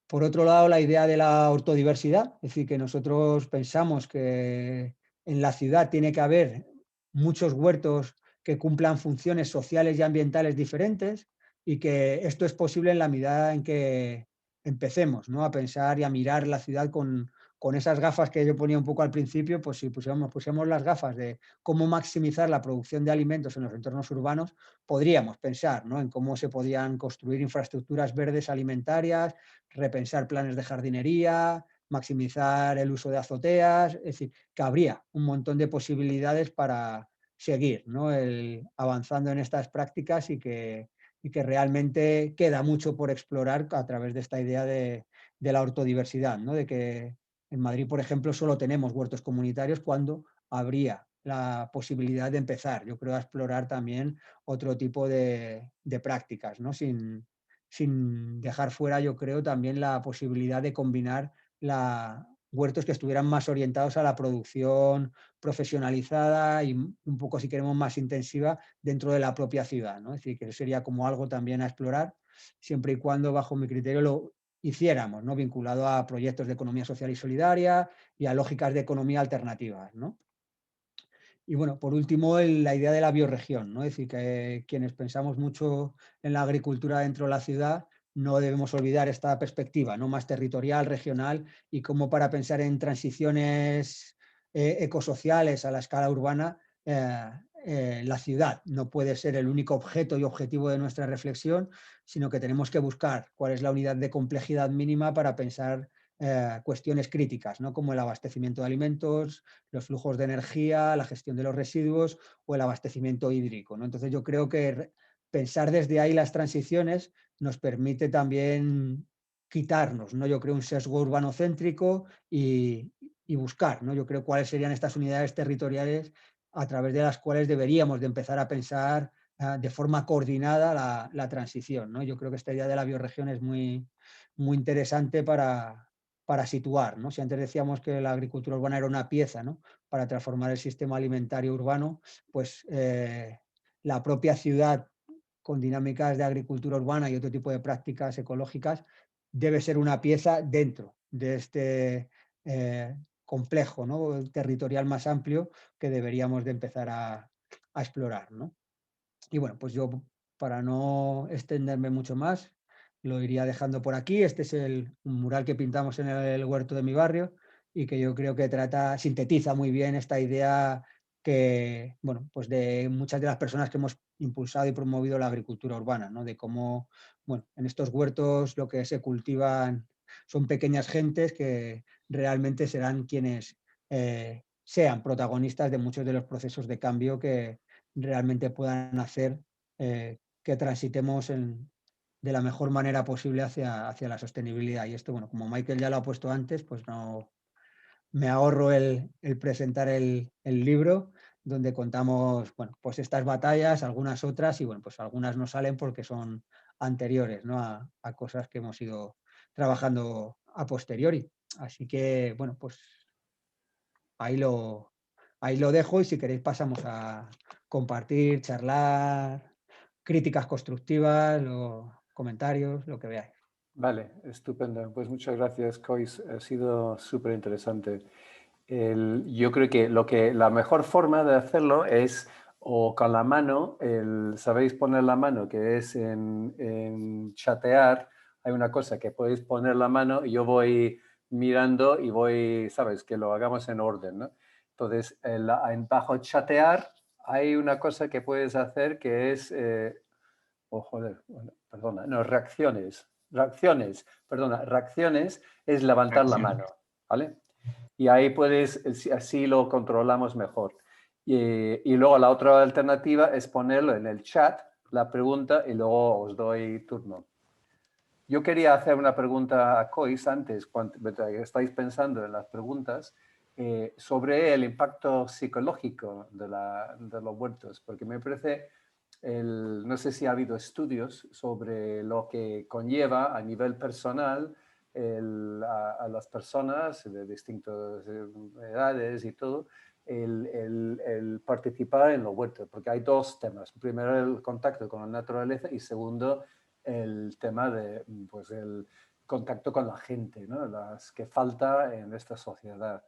Por otro lado, la idea de la ortodiversidad, es decir, que nosotros pensamos que en la ciudad tiene que haber muchos huertos que cumplan funciones sociales y ambientales diferentes y que esto es posible en la medida en que empecemos, ¿no? a pensar y a mirar la ciudad con esas gafas que yo ponía un poco al principio, pues si pusiéramos las gafas de cómo maximizar la producción de alimentos en los entornos urbanos, podríamos pensar, ¿no? en cómo se podían construir infraestructuras verdes alimentarias, repensar planes de jardinería, maximizar el uso de azoteas, es decir, que habría un montón de posibilidades para seguir, ¿no? avanzando en estas prácticas y que realmente queda mucho por explorar a través de esta idea de la ortodiversidad, ¿no? De que en Madrid, por ejemplo, solo tenemos huertos comunitarios cuando habría la posibilidad de empezar, yo creo, a explorar también otro tipo de prácticas, ¿no? Sin dejar fuera, yo creo, también la posibilidad de combinar huertos que estuvieran más orientados a la producción profesionalizada y un poco, si queremos, más intensiva dentro de la propia ciudad, ¿no? Es decir, que eso sería como algo también a explorar, siempre y cuando, bajo mi criterio, lo hiciéramos, ¿no? Vinculado a proyectos de economía social y solidaria y a lógicas de economía alternativas, ¿no? Y bueno, por último, la idea de la bioregión, ¿no? Es decir, que quienes pensamos mucho en la agricultura dentro de la ciudad, no debemos olvidar esta perspectiva, ¿no? Más territorial, regional, y cómo para pensar en transiciones ecosociales a la escala urbana, la ciudad no puede ser el único objeto y objetivo de nuestra reflexión, sino que tenemos que buscar cuál es la unidad de complejidad mínima para pensar cuestiones críticas, ¿no? Como el abastecimiento de alimentos, los flujos de energía, la gestión de los residuos o el abastecimiento hídrico, ¿no? Entonces yo creo que pensar desde ahí las transiciones nos permite también quitarnos, ¿no? Yo creo un sesgo urbanocéntrico y buscar, ¿no? Yo creo cuáles serían estas unidades territoriales a través de las cuales deberíamos de empezar a pensar de forma coordinada la transición, ¿no? Yo creo que esta idea de la biorregión es muy interesante para situar, ¿no? Si antes decíamos que la agricultura urbana era una pieza, ¿no? Para transformar el sistema alimentario urbano, pues la propia ciudad con dinámicas de agricultura urbana y otro tipo de prácticas ecológicas debe ser una pieza dentro de este complejo, ¿no? Territorial más amplio que deberíamos de empezar a explorar, ¿no? Y bueno, pues yo, para no extenderme mucho más, lo iría dejando por aquí. Este es un mural que pintamos en el huerto de mi barrio y que yo creo que sintetiza muy bien esta idea que, bueno, pues de muchas de las personas que hemos impulsado y promovido la agricultura urbana, ¿no? De cómo, bueno, en estos huertos lo que se cultivan son pequeñas gentes que realmente serán quienes sean protagonistas de muchos de los procesos de cambio que realmente puedan hacer que transitemos de la mejor manera posible hacia la sostenibilidad. Y esto, bueno, como Michael ya lo ha puesto antes, pues no me ahorro el presentar el libro donde contamos, bueno, pues estas batallas, algunas otras, y bueno, pues algunas no salen porque son anteriores, ¿no? A cosas que hemos ido trabajando a posteriori. Así que, bueno, pues ahí ahí lo dejo y si queréis pasamos a compartir, charlar, críticas constructivas, comentarios, lo que veáis. Vale, estupendo. Pues muchas gracias, Cois. Ha sido súper interesante. Yo creo que la mejor forma de hacerlo es o con la mano, sabéis poner la mano, que es en chatear, hay una cosa que podéis poner la mano y yo voy mirando y voy, sabes, que lo hagamos en orden, ¿no? Entonces, bajo chatear hay una cosa que puedes hacer que es, oh, joder, bueno, perdona, no, reacciones es levantar la mano, ¿vale? Y ahí puedes, así lo controlamos mejor. Y luego la otra alternativa es ponerlo en el chat, la pregunta, y luego os doy turno. Yo quería hacer una pregunta a Cois antes, cuando estáis pensando en las preguntas, sobre el impacto psicológico de los huertos, porque me parece, no sé si ha habido estudios sobre lo que conlleva a nivel personal a las personas de distintas edades y todo, el participar en los huertos, porque hay dos temas. Primero, el contacto con la naturaleza y segundo, el tema de pues, el contacto con la gente, ¿no? Las que falta en esta sociedad.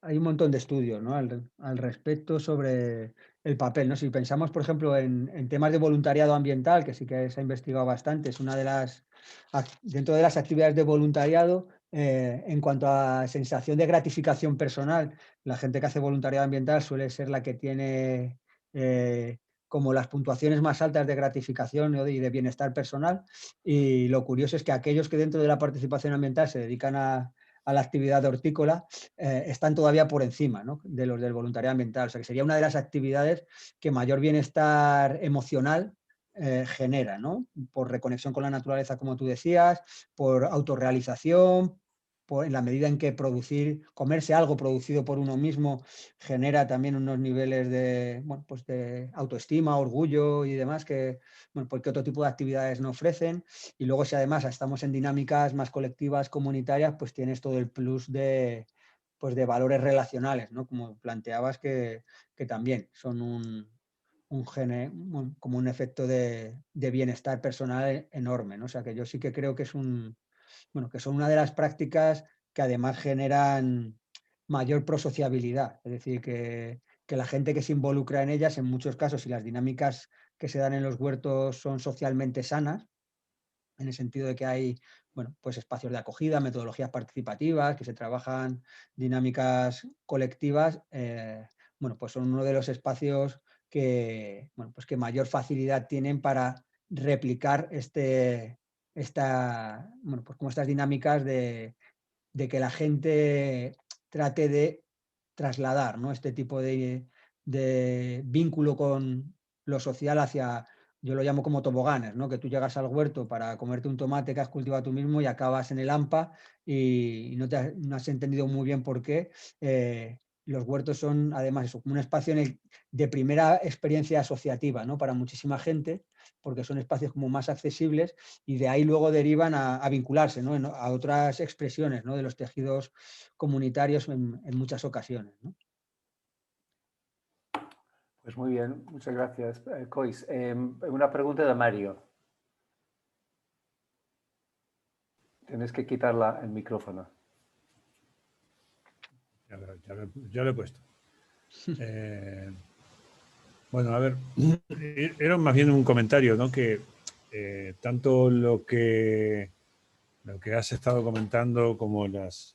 Hay un montón de estudios, ¿no? Al respecto sobre el papel, ¿no? Si pensamos, por ejemplo, en temas de voluntariado ambiental, que sí que se ha investigado bastante, es una de dentro de las actividades de voluntariado, en cuanto a sensación de gratificación personal, la gente que hace voluntariado ambiental suele ser la que tiene como las puntuaciones más altas de gratificación, ¿no? Y de bienestar personal. Y lo curioso es que aquellos que dentro de la participación ambiental se dedican a la actividad hortícola, están todavía por encima, ¿no? De los del voluntariado ambiental. O sea, que sería una de las actividades que mayor bienestar emocional genera, ¿no? Por reconexión con la naturaleza, como tú decías, por autorrealización, en la medida en que comerse algo producido por uno mismo genera también unos niveles de, bueno, pues de autoestima, orgullo y demás que, bueno, porque otro tipo de actividades no ofrecen. Y luego si además estamos en dinámicas más colectivas, comunitarias, pues tienes todo el plus pues de valores relacionales, ¿no? Como planteabas, que también son como un efecto de bienestar personal enorme, ¿no? O sea que yo sí que creo que que son una de las prácticas que además generan mayor prosociabilidad, es decir, que la gente que se involucra en ellas, en muchos casos, si las dinámicas que se dan en los huertos son socialmente sanas, en el sentido de que hay, bueno, pues espacios de acogida, metodologías participativas, que se trabajan dinámicas colectivas, bueno, pues son uno de los espacios que, bueno, pues que mayor facilidad tienen para replicar bueno, pues como estas dinámicas de que la gente trate de trasladar, ¿no?, este tipo de vínculo con lo social hacia, yo lo llamo como toboganes, ¿no?, que tú llegas al huerto para comerte un tomate que has cultivado tú mismo y acabas en el AMPA y no has entendido muy bien por qué. Los huertos son, además, eso, como un espacio de primera experiencia asociativa, ¿no?, para muchísima gente, porque son espacios como más accesibles y de ahí luego derivan a vincularse, ¿no?, a otras expresiones, ¿no?, de los tejidos comunitarios en muchas ocasiones, ¿no? Pues muy bien, muchas gracias, Cois. Una pregunta de Mario. Tienes que quitar el micrófono. Ya lo he puesto. Bueno, a ver, era más bien un comentario, ¿no? Que tanto lo que has estado comentando como las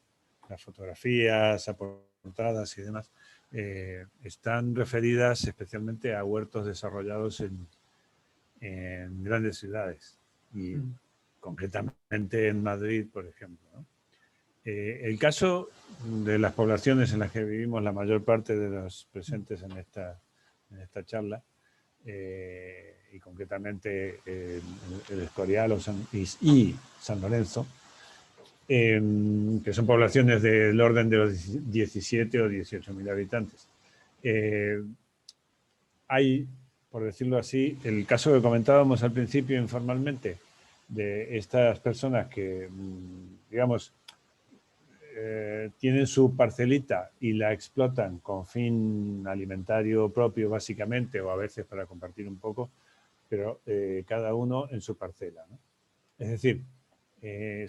fotografías aportadas y demás están referidas especialmente a huertos desarrollados en grandes ciudades y concretamente en Madrid, por ejemplo, ¿no? El caso de las poblaciones en las que vivimos la mayor parte de los presentes en esta charla, y concretamente el Escorial y San Lorenzo, que son poblaciones del orden de los 17 o 18.000 habitantes. Hay, por decirlo así, el caso que comentábamos al principio informalmente, de estas personas que, digamos, tienen su parcelita y la explotan con fin alimentario propio, básicamente, o a veces para compartir un poco, pero cada uno en su parcela, ¿no? Es decir,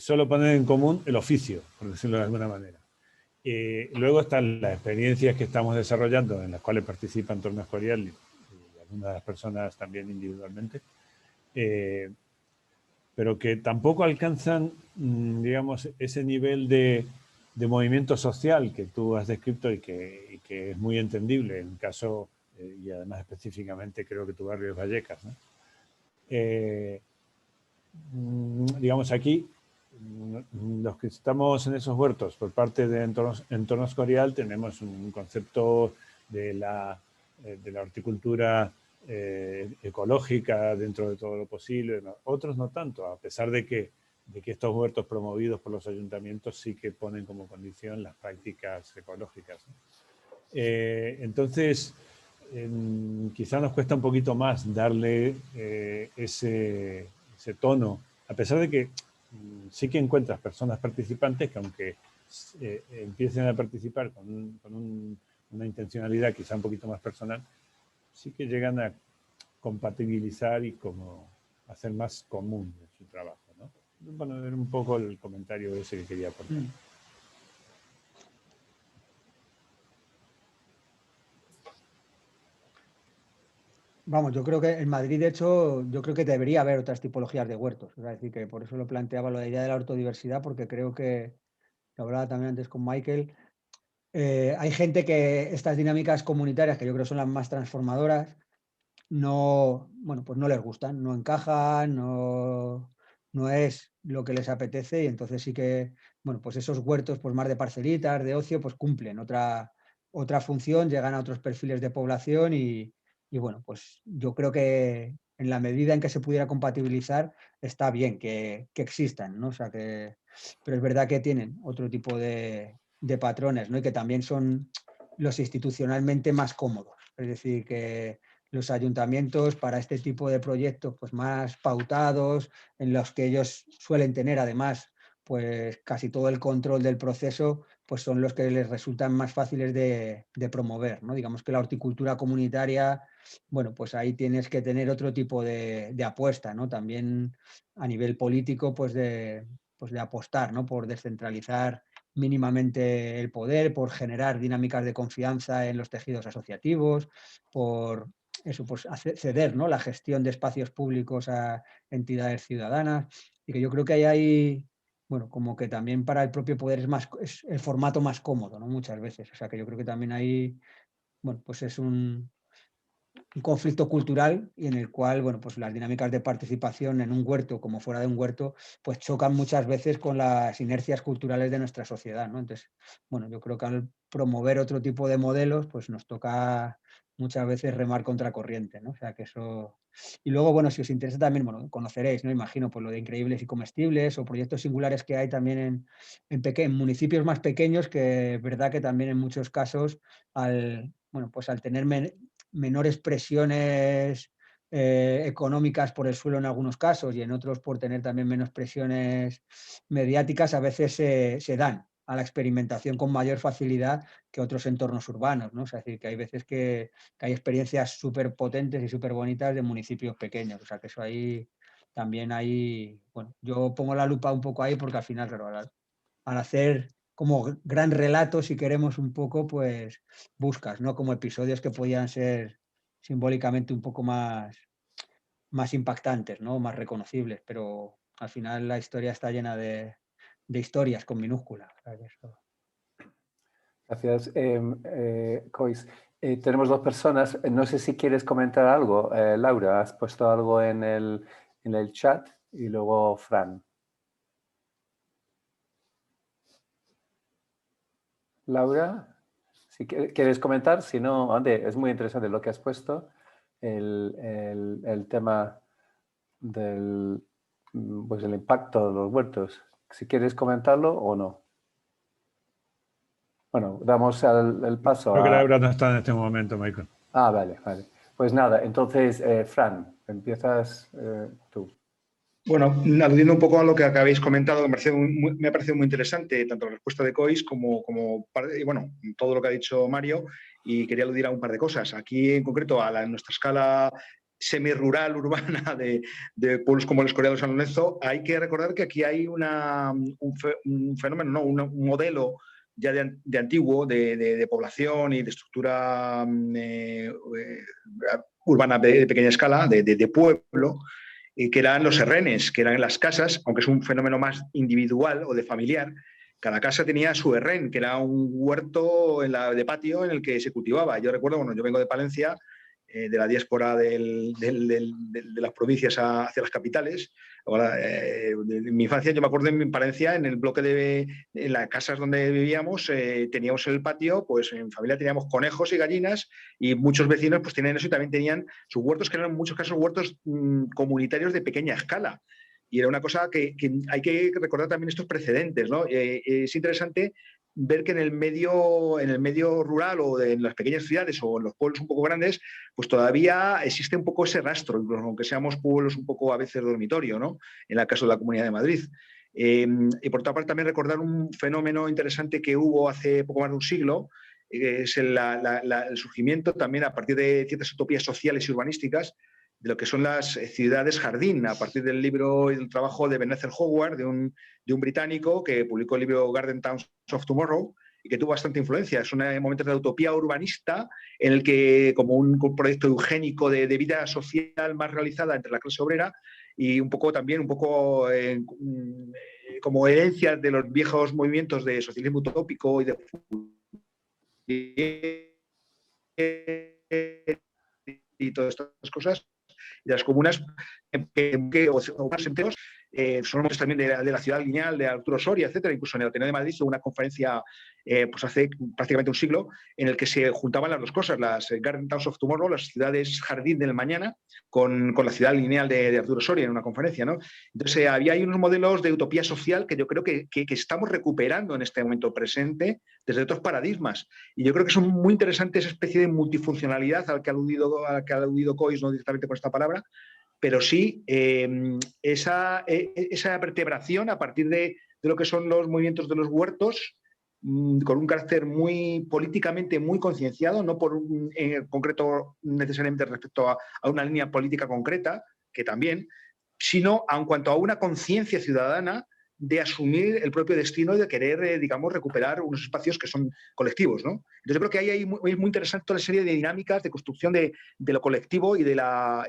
solo poner en común el oficio, por decirlo de alguna manera. Luego están las experiencias que estamos desarrollando, en las cuales participa Entorno Escorial y algunas de las personas también individualmente, pero que tampoco alcanzan, digamos, ese nivel de movimiento social que tú has descrito y que es muy entendible en el caso, y además específicamente creo que tu barrio es Vallecas, ¿no? Digamos aquí, los que estamos en esos huertos por parte de Entorno Escorial tenemos un concepto de la horticultura ecológica dentro de todo lo posible, ¿no? Otros no tanto, a pesar de que estos huertos promovidos por los ayuntamientos sí que ponen como condición las prácticas ecológicas, ¿no? Entonces, quizá nos cuesta un poquito más darle ese tono, a pesar de que sí que encuentras personas participantes que aunque empiecen a participar con una intencionalidad quizá un poquito más personal, sí que llegan a compatibilizar y como hacer más común su trabajo, ¿no? Bueno, era un poco el comentario ese que quería aportar. Vamos, yo creo que en Madrid, de hecho, yo creo que debería haber otras tipologías de huertos. Es decir, que por eso lo planteaba la idea de la ortodiversidad, porque creo que, lo hablaba también antes con Michael, hay gente que estas dinámicas comunitarias, que yo creo son las más transformadoras, no, bueno, pues no les gustan, no encajan, no es lo que les apetece y entonces sí que, bueno, pues esos huertos pues más de parcelitas, de ocio, pues cumplen otra función, llegan a otros perfiles de población y bueno, pues yo creo que en la medida en que se pudiera compatibilizar está bien que existan, ¿no? O sea que, pero es verdad que tienen otro tipo de patrones, ¿no? Y que también son los institucionalmente más cómodos. Es decir, que los ayuntamientos para este tipo de proyectos pues más pautados, en los que ellos suelen tener además pues casi todo el control del proceso, pues son los que les resultan más fáciles de promover, ¿no? Digamos que la horticultura comunitaria, bueno, pues ahí tienes que tener otro tipo de apuesta, ¿no? También a nivel político, pues de apostar, ¿no? Por descentralizar mínimamente el poder, por generar dinámicas de confianza en los tejidos asociativos, por eso, pues ceder, ¿no? La gestión de espacios públicos a entidades ciudadanas. y que yo creo que ahí hay, bueno, como que también para el propio poder es el formato más cómodo, ¿no? Muchas veces. O sea, que yo creo que también ahí, bueno, pues es un conflicto cultural y en el cual, bueno, pues las dinámicas de participación en un huerto como fuera de un huerto, pues chocan muchas veces con las inercias culturales de nuestra sociedad, ¿no? Entonces, bueno, yo creo que al promover otro tipo de modelos, pues nos toca muchas veces remar contracorriente, ¿no? O sea, que eso... Y luego, bueno, si os interesa también, bueno, conoceréis, ¿no? Imagino, pues lo de Increíbles y Comestibles o proyectos singulares que hay también en municipios más pequeños, que es verdad que también en muchos casos, bueno, pues al tener menores presiones económicas por el suelo en algunos casos y en otros por tener también menos presiones mediáticas, a veces se dan a la experimentación con mayor facilidad que otros entornos urbanos, ¿no? O sea, es decir, que hay veces que hay experiencias súper potentes y súper bonitas de municipios pequeños. O sea, que eso ahí también hay, bueno, yo pongo la lupa un poco ahí porque al final, claro, al hacer como gran relato, si queremos un poco, pues buscas, ¿no? Como episodios que podían ser simbólicamente un poco más impactantes, ¿no? Más reconocibles, pero al final la historia está llena de historias con minúsculas. O sea, que eso... Gracias, Cois. Tenemos dos personas. No sé si quieres comentar algo. Laura, has puesto algo en el chat y luego Fran. Laura, si quieres comentar, si no, ande, es muy interesante lo que has puesto, el tema del pues el impacto de los huertos. Si quieres comentarlo o no. Bueno, damos el paso Creo que a... Laura no está en este momento, Michael. Ah, vale, vale. Pues nada, entonces, Fran, empiezas tú. Bueno, aludiendo un poco a lo que habéis comentado, me ha parecido muy interesante tanto la respuesta de Cois como bueno, todo lo que ha dicho Mario, y quería aludir a un par de cosas. Aquí, en concreto, nuestra escala semi-rural, urbana de pueblos como el Escorial de San Lorenzo, hay que recordar que aquí hay un fenómeno, no, un modelo ya de antiguo de población y de estructura urbana de pequeña escala, de pueblo, que eran los herrenes, que eran las casas, aunque es un fenómeno más individual o de familiar. Cada casa tenía su herrén, que era un huerto de patio en el que se cultivaba. Yo recuerdo, bueno, yo vengo de Palencia, de la diáspora de las provincias hacia las capitales. Ahora, en mi infancia, yo me acuerdo en Palencia, en el bloque en las casas donde vivíamos, teníamos en el patio, pues en familia teníamos conejos y gallinas, y muchos vecinos pues tenían eso y también tenían sus huertos, que eran en muchos casos huertos comunitarios de pequeña escala. Y era una cosa que hay que recordar también estos precedentes, ¿no? Es interesante ver que en el medio rural o en las pequeñas ciudades o en los pueblos un poco grandes, pues todavía existe un poco ese rastro, incluso aunque seamos pueblos un poco a veces dormitorio, ¿no? En el caso de la Comunidad de Madrid. Y por otra parte también recordar un fenómeno interesante que hubo hace poco más de un siglo, es el surgimiento también a partir de ciertas utopías sociales y urbanísticas de lo que son las ciudades jardín, a partir del libro y del trabajo de Ebenezer Howard, de un británico que publicó el libro Garden Towns of Tomorrow y que tuvo bastante influencia. Son momentos de utopía urbanista en el que, como un proyecto eugénico de vida social más realizada entre la clase obrera y un poco también, como herencia de los viejos movimientos de socialismo utópico y todas estas cosas, de las comunas son momentos también de la ciudad lineal de Arturo Soria, etcétera. Incluso en el Ateneo de Madrid hubo una conferencia pues hace prácticamente un siglo en el que se juntaban las dos cosas, las Garden Towns of Tomorrow, las ciudades jardín del mañana, con la ciudad lineal de Arturo Soria en una conferencia, ¿no? Entonces había ahí unos modelos de utopía social que yo creo que estamos recuperando en este momento presente desde otros paradigmas. Y yo creo que son muy interesantes esa especie de multifuncionalidad al que ha aludido Cois, no directamente con esta palabra, pero sí esa vertebración a partir de lo que son los movimientos de los huertos, con un carácter muy políticamente muy concienciado, no en concreto necesariamente respecto a una línea política concreta, que también, sino en cuanto a una conciencia ciudadana de asumir el propio destino y de querer, digamos, recuperar unos espacios que son colectivos, ¿no? Entonces yo creo que ahí es muy interesante toda la serie de dinámicas de construcción de lo colectivo y de la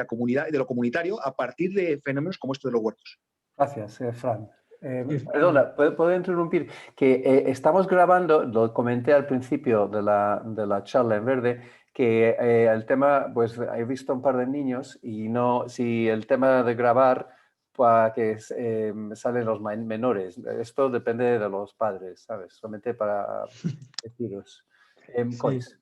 comunidad y de lo comunitario a partir de fenómenos como estos de los huertos. Gracias, Fran. Y- Perdona, ¿puedo interrumpir? Que estamos grabando, lo comenté al principio de la charla en verde, que el tema, pues he visto un par de niños y no, si el tema de grabar, para que salen los menores, esto depende de los padres, ¿sabes? Solamente para deciros. Sí. Cois.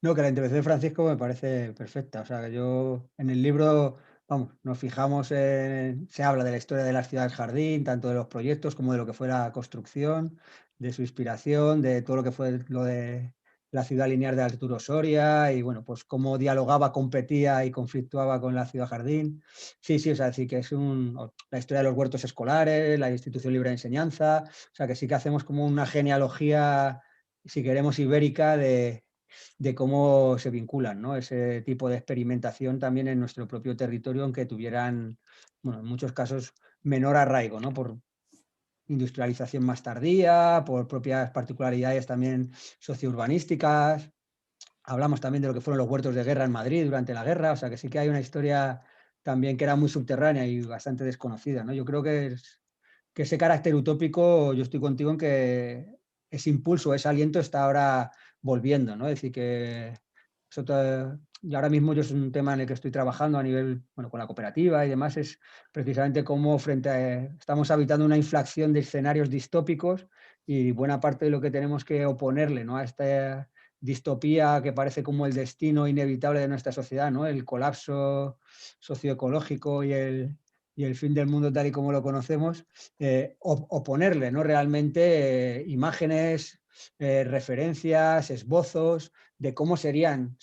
No, que la intervención de Francisco me parece perfecta. O sea, que yo en el libro, vamos, nos fijamos se habla de la historia de las ciudades jardín, tanto de los proyectos como de lo que fue la construcción, de su inspiración, de todo lo que fue lo de la ciudad lineal de Arturo Soria y, bueno, pues cómo dialogaba, competía y conflictuaba con la ciudad jardín. Sí, sí, o sea, decir que es la historia de los huertos escolares, la institución libre de enseñanza, o sea, que sí que hacemos como una genealogía, si queremos, ibérica de cómo se vinculan, ¿no? Ese tipo de experimentación también en nuestro propio territorio, aunque tuvieran, bueno, en muchos casos menor arraigo, ¿no? Por industrialización más tardía, por propias particularidades también sociourbanísticas. Hablamos también de lo que fueron los huertos de guerra en Madrid durante la guerra, o sea que sí que hay una historia también que era muy subterránea y bastante desconocida, ¿no? Yo creo que ese carácter utópico, yo estoy contigo en que ese impulso, ese aliento está ahora volviendo, ¿no? Es decir, que eso y ahora mismo yo es un tema en el que estoy trabajando a nivel, bueno, con la cooperativa y demás, es precisamente cómo estamos habitando una inflación de escenarios distópicos y buena parte de lo que tenemos que oponerle, ¿no? A esta distopía que parece como el destino inevitable de nuestra sociedad, ¿no? El colapso socioecológico y el fin del mundo tal y como lo conocemos, oponerle, ¿no? Realmente imágenes, referencias, esbozos de cómo serían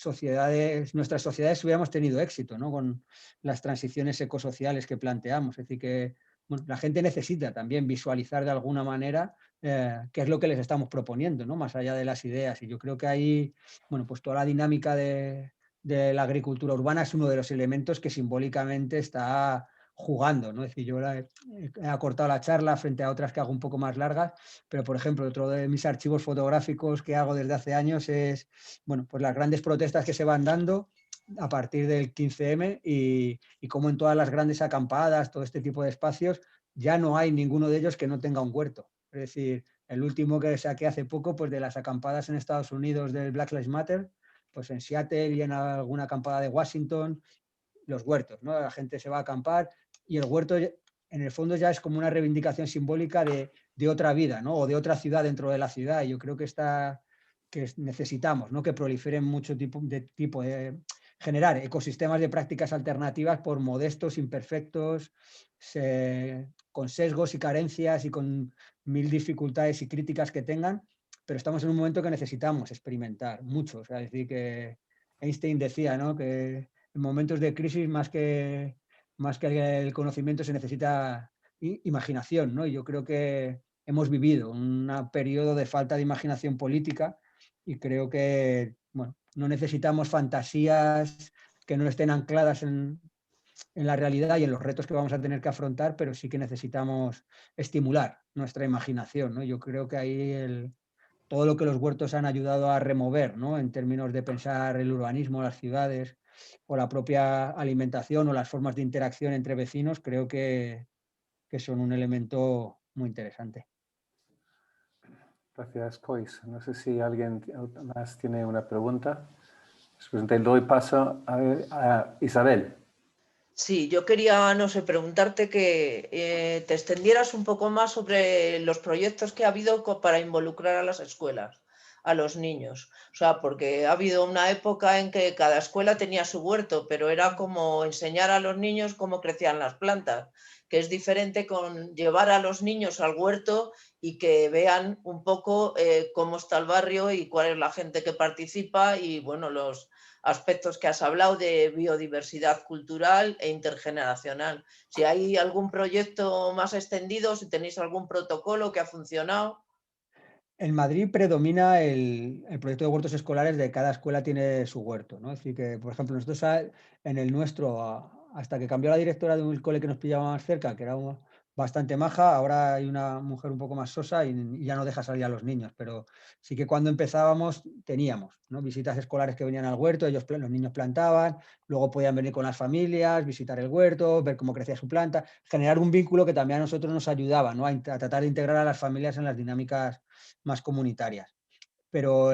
nuestras sociedades si hubiéramos tenido éxito, ¿no? Con las transiciones ecosociales que planteamos. Es decir, que bueno, la gente necesita también visualizar de alguna manera qué es lo que les estamos proponiendo, ¿no? Más allá de las ideas. Y yo creo que ahí, bueno, pues toda la dinámica de la agricultura urbana es uno de los elementos que simbólicamente está jugando, ¿no? Es decir, yo he acortado la charla frente a otras que hago un poco más largas, pero por ejemplo, otro de mis archivos fotográficos que hago desde hace años es, bueno, pues las grandes protestas que se van dando a partir del 15M y cómo en todas las grandes acampadas, todo este tipo de espacios, ya no hay ninguno de ellos que no tenga un huerto. Es decir, el último que saqué hace poco, pues de las acampadas en Estados Unidos del Black Lives Matter, pues en Seattle y en alguna acampada de Washington, los huertos, ¿no? La gente se va a acampar y el huerto en el fondo ya es como una reivindicación simbólica de otra vida, ¿no? O de otra ciudad dentro de la ciudad. Y yo creo que necesitamos, ¿no? Que proliferen mucho tipo de generar ecosistemas de prácticas alternativas por modestos, imperfectos, con sesgos y carencias y con mil dificultades y críticas que tengan, pero estamos en un momento que necesitamos experimentar mucho. O sea, es decir, que Einstein decía, ¿no? Que en momentos de crisis más que el conocimiento se necesita imaginación, ¿no? Y yo creo que hemos vivido un periodo de falta de imaginación política y creo que, bueno, no necesitamos fantasías que no estén ancladas en la realidad y en los retos que vamos a tener que afrontar, pero sí que necesitamos estimular nuestra imaginación, ¿no? Yo creo que ahí todo lo que los huertos han ayudado a remover, ¿no? En términos de pensar el urbanismo, las ciudades o la propia alimentación o las formas de interacción entre vecinos, creo que son un elemento muy interesante. Gracias, Cois. No sé si alguien más tiene una pregunta. Después te doy paso a Isabel. Sí, yo quería, no sé, preguntarte que te extendieras un poco más sobre los proyectos que ha habido para involucrar a las escuelas, a los niños. O sea, porque ha habido una época en que cada escuela tenía su huerto, pero era como enseñar a los niños cómo crecían las plantas, que es diferente con llevar a los niños al huerto y que vean un poco cómo está el barrio y cuál es la gente que participa y, bueno, los aspectos que has hablado de biodiversidad cultural e intergeneracional. Si hay algún proyecto más extendido, si tenéis algún protocolo que ha funcionado. En Madrid predomina el proyecto de huertos escolares de cada escuela tiene su huerto, ¿no? Es decir, que, por ejemplo, nosotros en el nuestro, hasta que cambió la directora de un cole que nos pillaba más cerca, que era bastante maja. Ahora hay una mujer un poco más sosa y ya no deja salir a los niños, pero sí que cuando empezábamos teníamos, ¿no?, visitas escolares que venían al huerto, los niños plantaban, luego podían venir con las familias, visitar el huerto, ver cómo crecía su planta, generar un vínculo que también a nosotros nos ayudaba, ¿no?, a tratar de integrar a las familias en las dinámicas más comunitarias. Pero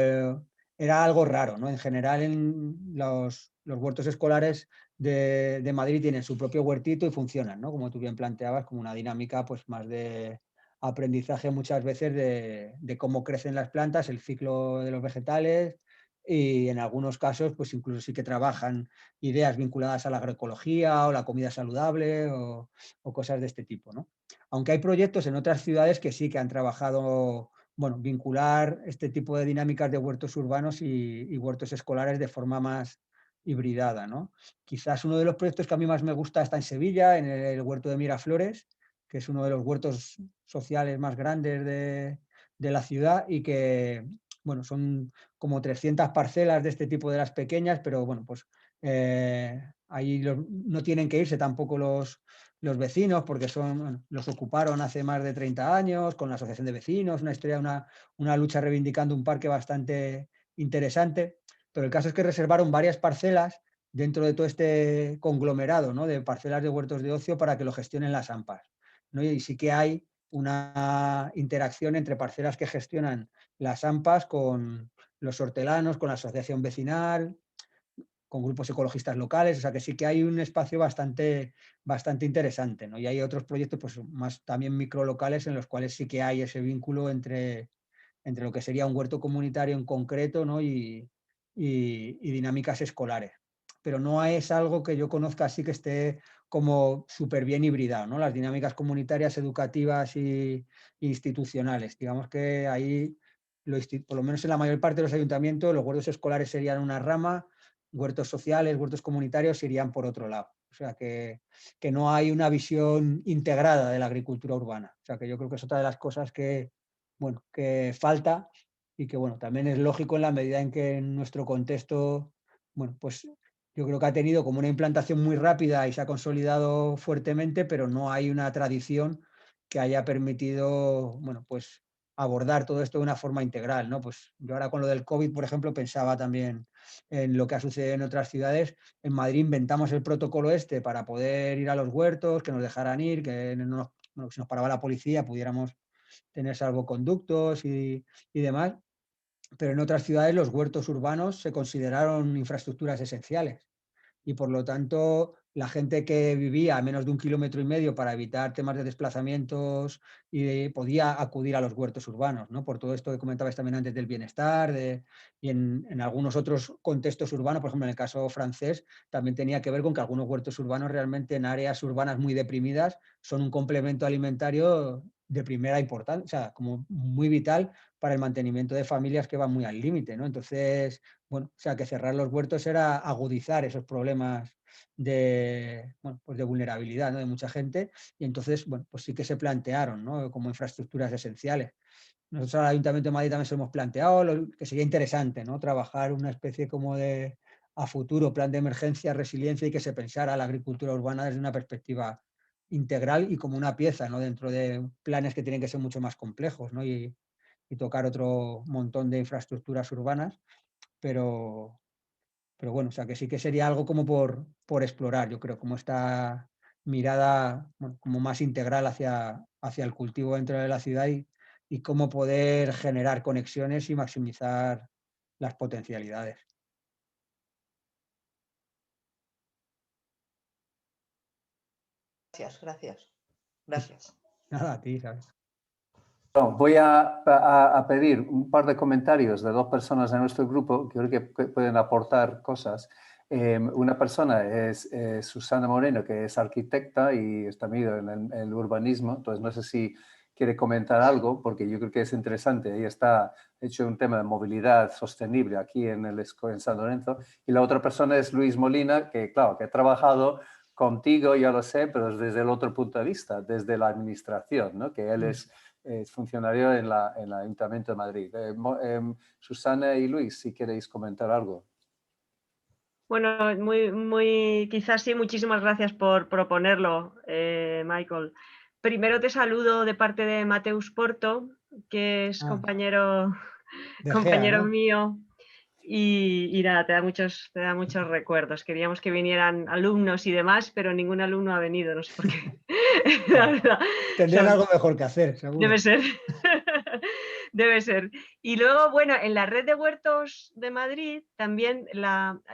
era algo raro, ¿no? En general, los huertos escolares de Madrid tienen su propio huertito y funcionan, ¿no?, como tú bien planteabas, como una dinámica pues más de aprendizaje muchas veces de cómo crecen las plantas, el ciclo de los vegetales, y en algunos casos pues incluso sí que trabajan ideas vinculadas a la agroecología o la comida saludable o cosas de este tipo, ¿no? Aunque hay proyectos en otras ciudades que sí que han trabajado, bueno, vincular este tipo de dinámicas de huertos urbanos y huertos escolares de forma más hibridada, ¿no? Quizás uno de los proyectos que a mí más me gusta está en Sevilla, en el huerto de Miraflores, que es uno de los huertos sociales más grandes de la ciudad y que, bueno, son como 300 parcelas de este tipo de las pequeñas, pero bueno, pues ahí no tienen que irse tampoco los vecinos porque bueno, los ocuparon hace más de 30 años con la asociación de vecinos, una historia, una lucha reivindicando un parque bastante interesante, pero el caso es que reservaron varias parcelas dentro de todo este conglomerado, ¿no?, de parcelas de huertos de ocio para que lo gestionen las AMPAs, ¿no? Y sí que hay una interacción entre parcelas que gestionan las AMPAs con los hortelanos, con la asociación vecinal, con grupos ecologistas locales, o sea que sí que hay un espacio bastante interesante, ¿no? Y hay otros proyectos pues más también microlocales en los cuales sí que hay ese vínculo entre lo que sería un huerto comunitario en concreto, ¿no?, y dinámicas escolares. Pero no es algo que yo conozca así que esté como súper bien hibridado, ¿no? Las dinámicas comunitarias, educativas e institucionales. Digamos que ahí, por lo menos en la mayor parte de los ayuntamientos, los huertos escolares serían una rama, huertos sociales, huertos comunitarios irían por otro lado. O sea que no hay una visión integrada de la agricultura urbana. O sea que yo creo que es otra de las cosas que, bueno, que falta y que, bueno, también es lógico en la medida en que en nuestro contexto, bueno, pues yo creo que ha tenido como una implantación muy rápida y se ha consolidado fuertemente, pero no hay una tradición que haya permitido, bueno, pues abordar todo esto de una forma integral, ¿no? Pues yo ahora con lo del COVID, por ejemplo, pensaba también en lo que ha sucedido en otras ciudades. En Madrid inventamos el protocolo este para poder ir a los huertos, que nos dejaran ir, que no bueno, si nos paraba la policía pudiéramos tener salvoconductos y demás, pero en otras ciudades los huertos urbanos se consideraron infraestructuras esenciales y por lo tanto la gente que vivía a menos de 1,5 kilómetros para evitar temas de desplazamientos podía acudir a los huertos urbanos, ¿no? Por todo esto que comentabais también antes del bienestar y en algunos otros contextos urbanos, por ejemplo en el caso francés, también tenía que ver con que algunos huertos urbanos realmente en áreas urbanas muy deprimidas son un complemento alimentario de primera importancia, o sea, como muy vital para el mantenimiento de familias que van muy al límite, ¿no? Entonces, bueno, o sea, que cerrar los huertos era agudizar esos problemas bueno, pues de vulnerabilidad, ¿no?, de mucha gente, y entonces, bueno, pues sí que se plantearon, ¿no?, como infraestructuras esenciales. Nosotros al Ayuntamiento de Madrid también se lo hemos planteado, que sería interesante, ¿no?, trabajar una especie como de, a futuro, plan de emergencia, resiliencia y que se pensara la agricultura urbana desde una perspectiva integral y como una pieza, ¿no?, dentro de planes que tienen que ser mucho más complejos, ¿no?, y tocar otro montón de infraestructuras urbanas, pero bueno, o sea, que sí que sería algo como por explorar, yo creo, como esta mirada, bueno, como más integral hacia el cultivo dentro de la ciudad y cómo poder generar conexiones y maximizar las potencialidades. Gracias. Nada, a ti, ¿sabes? No, voy a pedir un par de comentarios de dos personas de nuestro grupo que creo que pueden aportar cosas. Una persona es Susana Moreno, que es arquitecta y está metida en el urbanismo, entonces no sé si quiere comentar algo, porque yo creo que es interesante. Ella está hecho un tema de movilidad sostenible aquí en San Lorenzo. Y la otra persona es Luis Molina, que claro, que ha trabajado contigo, ya lo sé, pero desde el otro punto de vista, desde la administración, ¿no? Que él es funcionario en el Ayuntamiento de Madrid. Susana y Luis, si queréis comentar algo. Bueno, quizás sí, muchísimas gracias por proponerlo, Michael. Primero te saludo de parte de Mateus Porto, que es compañero ¿no? mío. Y nada, te da muchos recuerdos. Queríamos que vinieran alumnos y demás, pero ningún alumno ha venido, no sé por qué. La verdad. Tendrían algo mejor que hacer, seguro. Debe ser. Debe ser. Y luego, bueno, en la red de huertos de Madrid también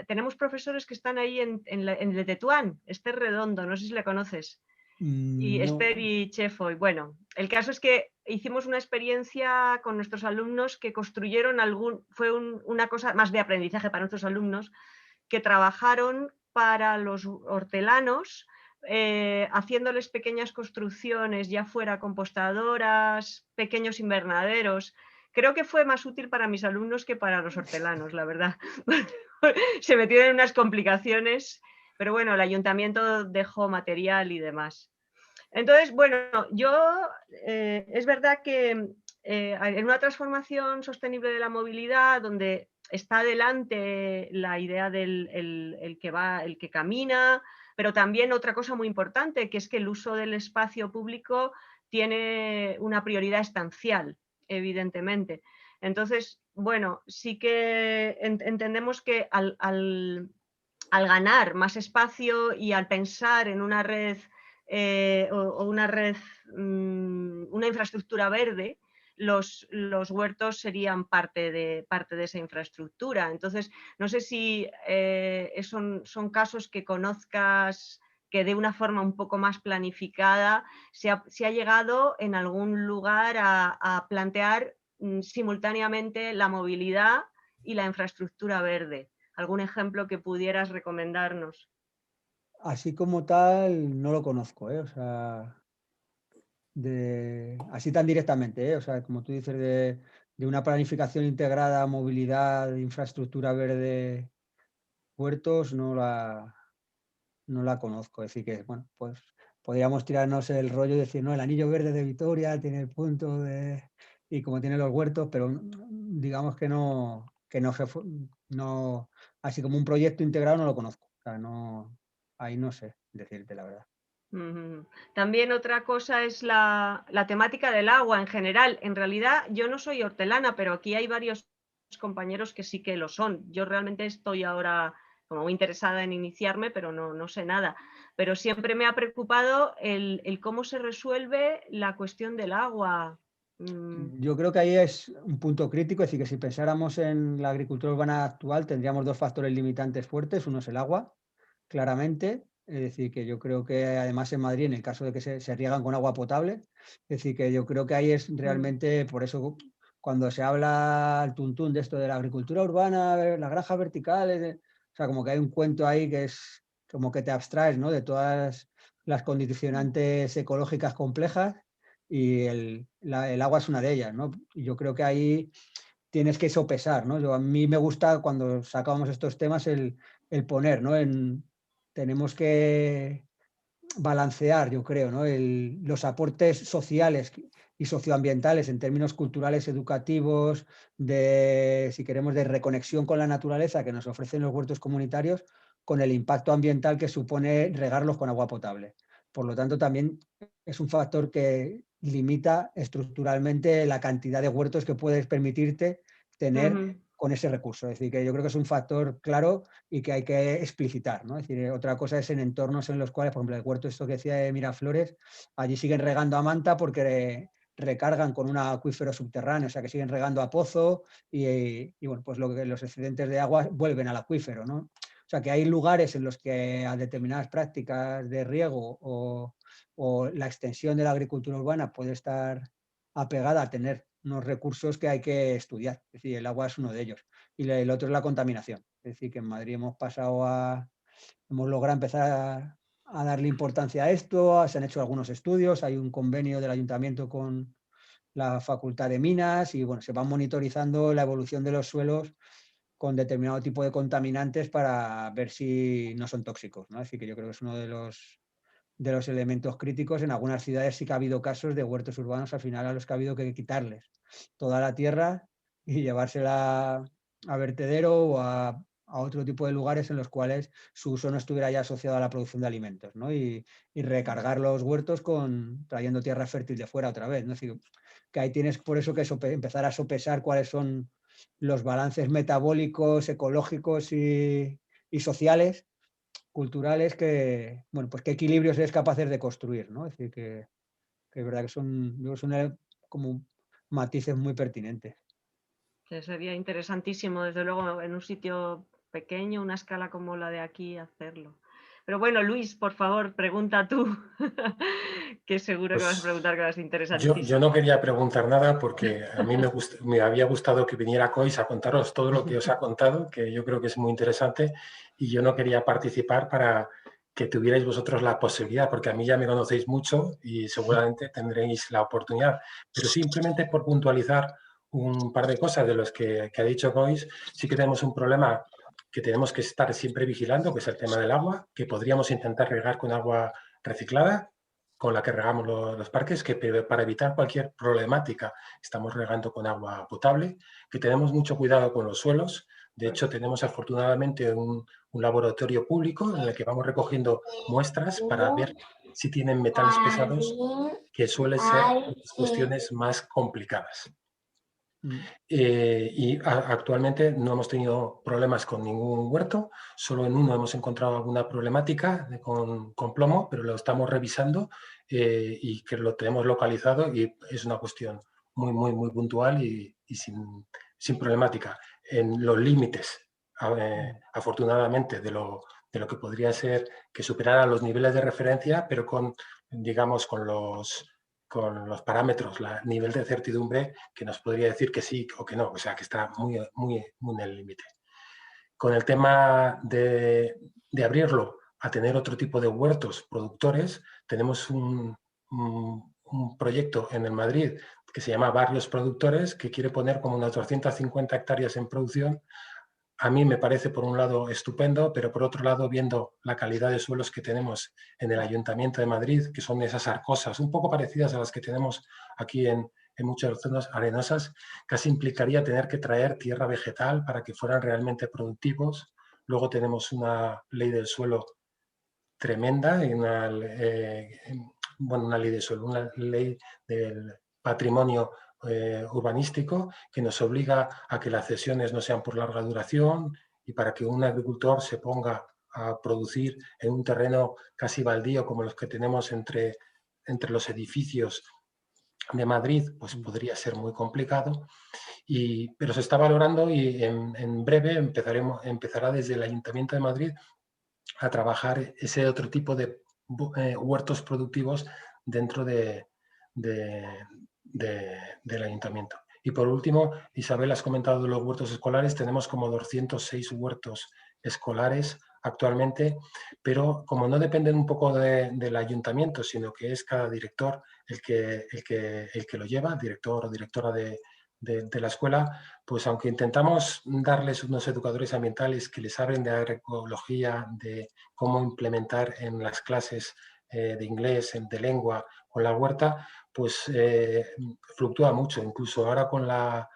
tenemos profesores que están ahí en el de Tetuán, Esther Redondo, no sé si la conoces. Y No. Esther y Chefo. Y bueno, el caso es que hicimos una experiencia con nuestros alumnos que construyeron fue una cosa más de aprendizaje para nuestros alumnos, que trabajaron para los hortelanos, haciéndoles pequeñas construcciones, ya fuera compostadoras, pequeños invernaderos. Creo que fue más útil para mis alumnos que para los hortelanos, la verdad. Se metieron en unas complicaciones, pero bueno, el ayuntamiento dejó material y demás. Entonces, bueno, es verdad que en una transformación sostenible de la movilidad, donde está delante la idea del el que camina, pero también otra cosa muy importante, que es que el uso del espacio público tiene una prioridad estancial, evidentemente. Entonces, bueno, sí que entendemos que al ganar más espacio y al pensar en una red una infraestructura verde, los huertos serían parte de esa infraestructura. Entonces, no sé si son casos que conozcas, que de una forma un poco más planificada se ha llegado en algún lugar a plantear simultáneamente la movilidad y la infraestructura verde. ¿Algún ejemplo que pudieras recomendarnos? Así como tal, no lo conozco, o sea, así tan directamente, o sea, como tú dices, de una planificación integrada, movilidad, infraestructura verde, puertos, no la conozco. Es decir, que, bueno, pues podríamos tirarnos el rollo y decir, no, el anillo verde de Vitoria tiene el punto y como tiene los huertos, pero digamos que no, así como un proyecto integrado no lo conozco. O sea, ahí no sé decirte la verdad. También otra cosa es la temática del agua en general. En realidad yo no soy hortelana, pero aquí hay varios compañeros que sí que lo son. Yo realmente estoy ahora como muy interesada en iniciarme, pero no sé nada. Pero siempre me ha preocupado el cómo se resuelve la cuestión del agua. Yo creo que ahí es un punto crítico, es decir, que si pensáramos en la agricultura urbana actual tendríamos dos factores limitantes fuertes. Uno es el agua, claramente, es decir, que yo creo que además en Madrid, en el caso de que se riegan con agua potable, es decir, que yo creo que ahí es realmente, por eso cuando se habla al tuntún de esto de la agricultura urbana, las granjas verticales, o sea, como que hay un cuento ahí que es como que te abstraes, ¿no?, de todas las condicionantes ecológicas complejas y el agua es una de ellas, ¿no? Y yo creo que ahí tienes que sopesar, ¿no? A mí me gusta cuando sacábamos estos temas el poner, ¿no? Tenemos que balancear, yo creo, ¿no? Los aportes sociales y socioambientales en términos culturales, educativos, si queremos, de reconexión con la naturaleza que nos ofrecen los huertos comunitarios, con el impacto ambiental que supone regarlos con agua potable. Por lo tanto, también es un factor que limita estructuralmente la cantidad de huertos que puedes permitirte tener con ese recurso. Es decir, que yo creo que es un factor claro y que hay que explicitar, ¿no? Es decir, otra cosa es en entornos en los cuales, por ejemplo, el huerto esto que decía de Miraflores, allí siguen regando a manta porque recargan con un acuífero subterráneo, o sea que siguen regando a pozo y bueno, pues los excedentes de agua vuelven al acuífero, ¿no? O sea que hay lugares en los que a determinadas prácticas de riego o la extensión de la agricultura urbana puede estar apegada a tener unos recursos que hay que estudiar. Es decir, el agua es uno de ellos. Y el otro es la contaminación. Es decir, que en Madrid hemos logrado empezar a darle importancia a esto, se han hecho algunos estudios, hay un convenio del ayuntamiento con la Facultad de Minas y bueno, se va monitorizando la evolución de los suelos con determinado tipo de contaminantes para ver si no son tóxicos, ¿no? Es decir, que yo creo que es uno de los elementos críticos. En algunas ciudades sí que ha habido casos de huertos urbanos al final a los que ha habido que quitarles toda la tierra y llevársela a vertedero o a a otro tipo de lugares en los cuales su uso no estuviera ya asociado a la producción de alimentos, ¿no? Y recargar los huertos trayendo tierra fértil de fuera otra vez, ¿no? Es decir, que ahí tienes por eso que empezar a sopesar cuáles son los balances metabólicos, ecológicos y sociales, culturales, bueno, pues qué equilibrios eres capaces de construir, ¿no? Es decir, que es verdad que son como matices muy pertinentes. Que sería interesantísimo, desde luego, en un sitio pequeño, una escala como la de aquí, hacerlo. Pero bueno, Luis, por favor, pregunta tú, que seguro que vas a preguntar cosas interesantísimas. Yo no quería preguntar nada porque a mí me había gustado que viniera Kois a contaros todo lo que os ha contado, que yo creo que es muy interesante, y yo no quería participar para que tuvierais vosotros la posibilidad, porque a mí ya me conocéis mucho y seguramente tendréis la oportunidad. Pero simplemente por puntualizar un par de cosas de los que ha dicho Kois, sí que tenemos un problema que tenemos que estar siempre vigilando, que es el tema del agua, que podríamos intentar regar con agua reciclada, con la que regamos los parques, que para evitar cualquier problemática estamos regando con agua potable, que tenemos mucho cuidado con los suelos. De hecho, tenemos afortunadamente un laboratorio público en el que vamos recogiendo muestras para ver si tienen metales pesados, que suelen ser las cuestiones más complicadas. Y actualmente no hemos tenido problemas con ningún huerto, solo en uno hemos encontrado alguna problemática con plomo, pero lo estamos revisando y que lo tenemos localizado y es una cuestión muy puntual y sin problemática. En los límites, afortunadamente, de lo que podría ser que superara los niveles de referencia, pero digamos, con los parámetros, el nivel de certidumbre que nos podría decir que sí o que no, o sea, que está muy en el límite. Con el tema de abrirlo a tener otro tipo de huertos productores, tenemos un proyecto en el Madrid que se llama Barrios Productores, que quiere poner como unas 250 hectáreas en producción. A mí me parece, por un lado, estupendo, pero por otro lado, viendo la calidad de suelos que tenemos en el Ayuntamiento de Madrid, que son esas arcosas, un poco parecidas a las que tenemos aquí en muchas zonas arenosas, casi implicaría tener que traer tierra vegetal para que fueran realmente productivos. Luego tenemos una ley del suelo tremenda y una ley del suelo, una ley del patrimonio urbanístico que nos obliga a que las cesiones no sean por larga duración y para que un agricultor se ponga a producir en un terreno casi baldío como los que tenemos entre los edificios de Madrid, pues podría ser muy complicado, pero se está valorando y en breve empezará desde el Ayuntamiento de Madrid a trabajar ese otro tipo de huertos productivos dentro del ayuntamiento. Y por último, Isabel, has comentado de los huertos escolares. Tenemos como 206 huertos escolares actualmente, pero como no dependen un poco del ayuntamiento, sino que es cada director el que lo lleva, director o directora de la escuela, pues aunque intentamos darles unos educadores ambientales que les hablen de agroecología, de cómo implementar en las clases de inglés, de lengua con la huerta, pues fluctúa mucho. Incluso ahora con la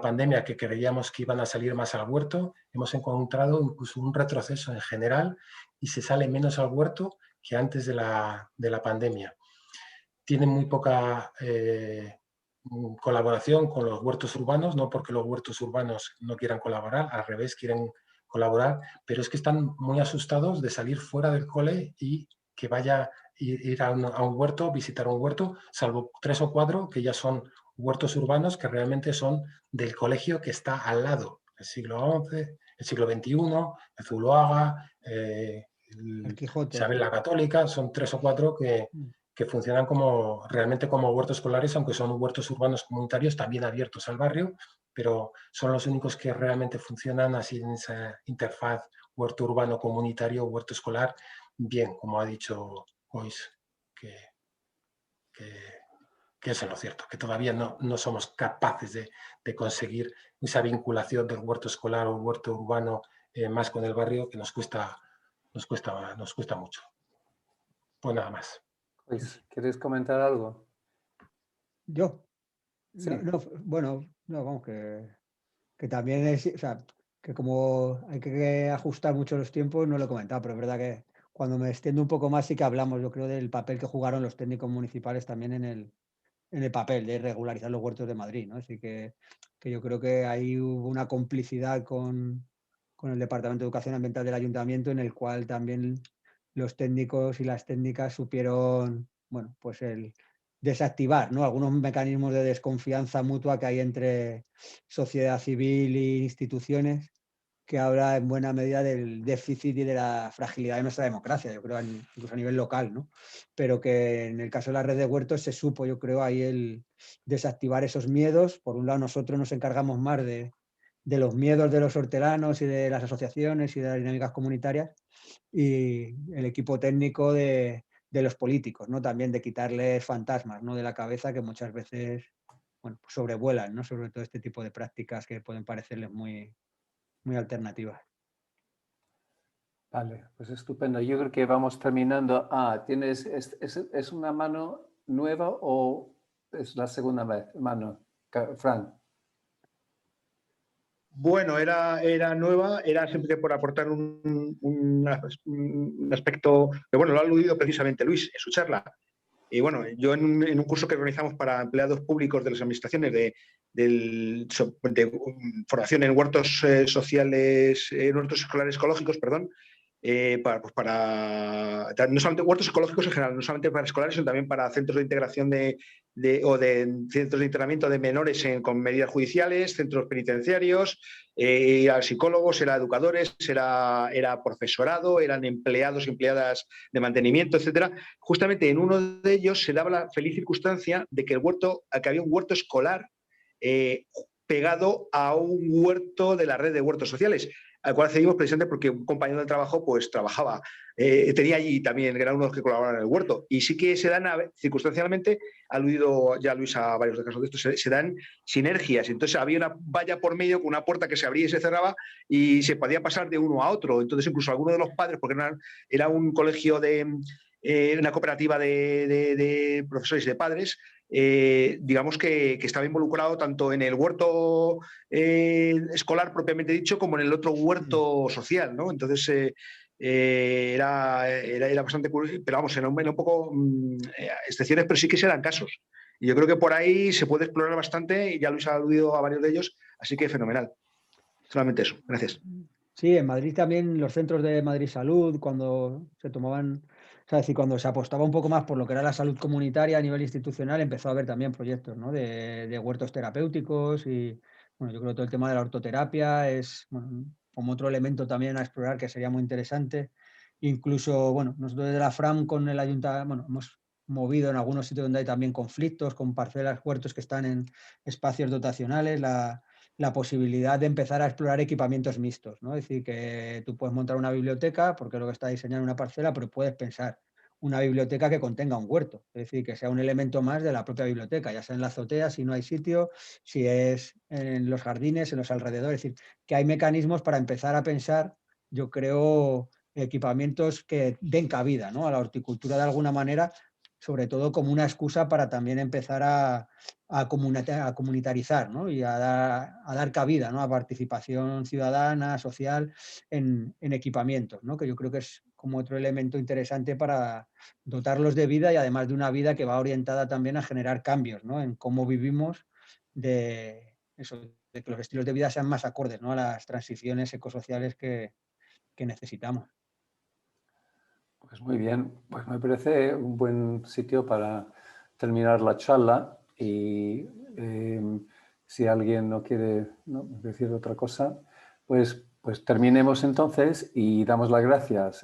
pandemia, que creíamos que iban a salir más al huerto, hemos encontrado incluso un retroceso en general y se sale menos al huerto que antes de la pandemia. Tienen muy poca colaboración con los huertos urbanos, no porque los huertos urbanos no quieran colaborar, al revés, quieren colaborar, pero es que están muy asustados de salir fuera del cole y que vaya ir a un huerto, visitar un huerto, salvo 3 o 4 que ya son huertos urbanos que realmente son del colegio que está al lado, el siglo XI, el siglo XXI, el Zuloaga, el Quijote. Isabel la Católica, son 3 o 4 que funcionan realmente como huertos escolares, aunque son huertos urbanos comunitarios también abiertos al barrio, pero son los únicos que realmente funcionan así en esa interfaz huerto urbano comunitario, huerto escolar, bien, como ha dicho Kois, que es lo cierto, que todavía no somos capaces de conseguir esa vinculación del huerto escolar o huerto urbano más con el barrio, que nos cuesta mucho. Pues nada más. ¿Quieres comentar algo? ¿Yo? Sí. Bueno, vamos, que también es, o sea, que como hay que ajustar mucho los tiempos, no lo he comentado, pero es verdad que cuando me extiendo un poco más sí que hablamos, yo creo, del papel que jugaron los técnicos municipales también en el papel de regularizar los huertos de Madrid, ¿no? Así que yo creo que ahí hubo una complicidad con el Departamento de Educación Ambiental del Ayuntamiento, en el cual también los técnicos y las técnicas supieron, bueno, pues el desactivar, ¿no?, algunos mecanismos de desconfianza mutua que hay entre sociedad civil e instituciones, que habla en buena medida del déficit y de la fragilidad de nuestra democracia, yo creo, incluso a nivel local, ¿no? Pero que en el caso de la red de huertos se supo, yo creo, ahí el desactivar esos miedos. Por un lado, nosotros nos encargamos más de los miedos de los hortelanos y de las asociaciones y de las dinámicas comunitarias, y el equipo técnico de los políticos, ¿no? También de quitarles fantasmas, ¿no?, de la cabeza, que muchas veces, bueno, pues sobrevuelan, ¿no?, sobre todo este tipo de prácticas que pueden parecerles muy, muy alternativas. Vale, pues estupendo. Yo creo que vamos terminando. ¿Tienes, es una mano nueva o es la segunda mano, Fran? Bueno, era nueva, era siempre por aportar un aspecto, que bueno, lo ha aludido precisamente Luis en su charla. Y bueno, yo en un curso que organizamos para empleados públicos de las administraciones de formación en huertos sociales, en huertos escolares ecológicos, perdón, no solamente huertos ecológicos en general, no solamente para escolares, sino también para centros de integración o de centros de internamiento de menores con medidas judiciales, centros penitenciarios, a psicólogos, era educadores, era profesorado, eran empleados y empleadas de mantenimiento, etcétera. Justamente en uno de ellos se daba la feliz circunstancia de que había un huerto escolar pegado a un huerto de la red de huertos sociales, al cual accedimos precisamente porque un compañero de trabajo pues trabajaba, tenía allí también, era uno de los que colaboraban en el huerto. Y sí que se dan, circunstancialmente, ha aludido ya Luis a varios casos de esto, se dan sinergias. Entonces había una valla por medio con una puerta que se abría y se cerraba y se podía pasar de uno a otro. Entonces incluso algunos de los padres, porque era un colegio una cooperativa de profesores y de padres, digamos que estaba involucrado tanto en el huerto escolar propiamente dicho como en el otro huerto social, ¿no? Entonces era bastante curioso, pero vamos, era un poco excepciones, pero sí que se dan casos. Y yo creo que por ahí se puede explorar bastante y ya Luis ha aludido a varios de ellos, así que fenomenal. Solamente eso, gracias. Sí, en Madrid también los centros de Madrid Salud, cuando se tomaban, o sea, es decir, cuando se apostaba un poco más por lo que era la salud comunitaria a nivel institucional, empezó a haber también proyectos, ¿no?, de huertos terapéuticos. Y bueno, yo creo que todo el tema de la ortoterapia es, bueno, como otro elemento también a explorar, que sería muy interesante. Incluso, bueno, nosotros desde la FRAM con el ayuntamiento, bueno, hemos movido en algunos sitios donde hay también conflictos con parcelas, huertos que están en espacios dotacionales, la posibilidad de empezar a explorar equipamientos mixtos, ¿no? Es decir, que tú puedes montar una biblioteca, porque lo que está diseñado en una parcela, pero puedes pensar una biblioteca que contenga un huerto, es decir, que sea un elemento más de la propia biblioteca, ya sea en la azotea, si no hay sitio, si es en los jardines, en los alrededores. Es decir, que hay mecanismos para empezar a pensar, yo creo, equipamientos que den cabida, ¿no?, a la horticultura de alguna manera, sobre todo como una excusa para también empezar a comunitarizar, ¿no?, y a dar cabida, ¿no?, a participación ciudadana, social, en equipamientos, ¿no?, que yo creo que es como otro elemento interesante para dotarlos de vida, y además de una vida que va orientada también a generar cambios, ¿no?, en cómo vivimos, de que los estilos de vida sean más acordes, ¿no?, a las transiciones ecosociales que necesitamos. Pues muy bien, pues me parece un buen sitio para terminar la charla y si alguien no quiere decir otra cosa, pues terminemos entonces y damos las gracias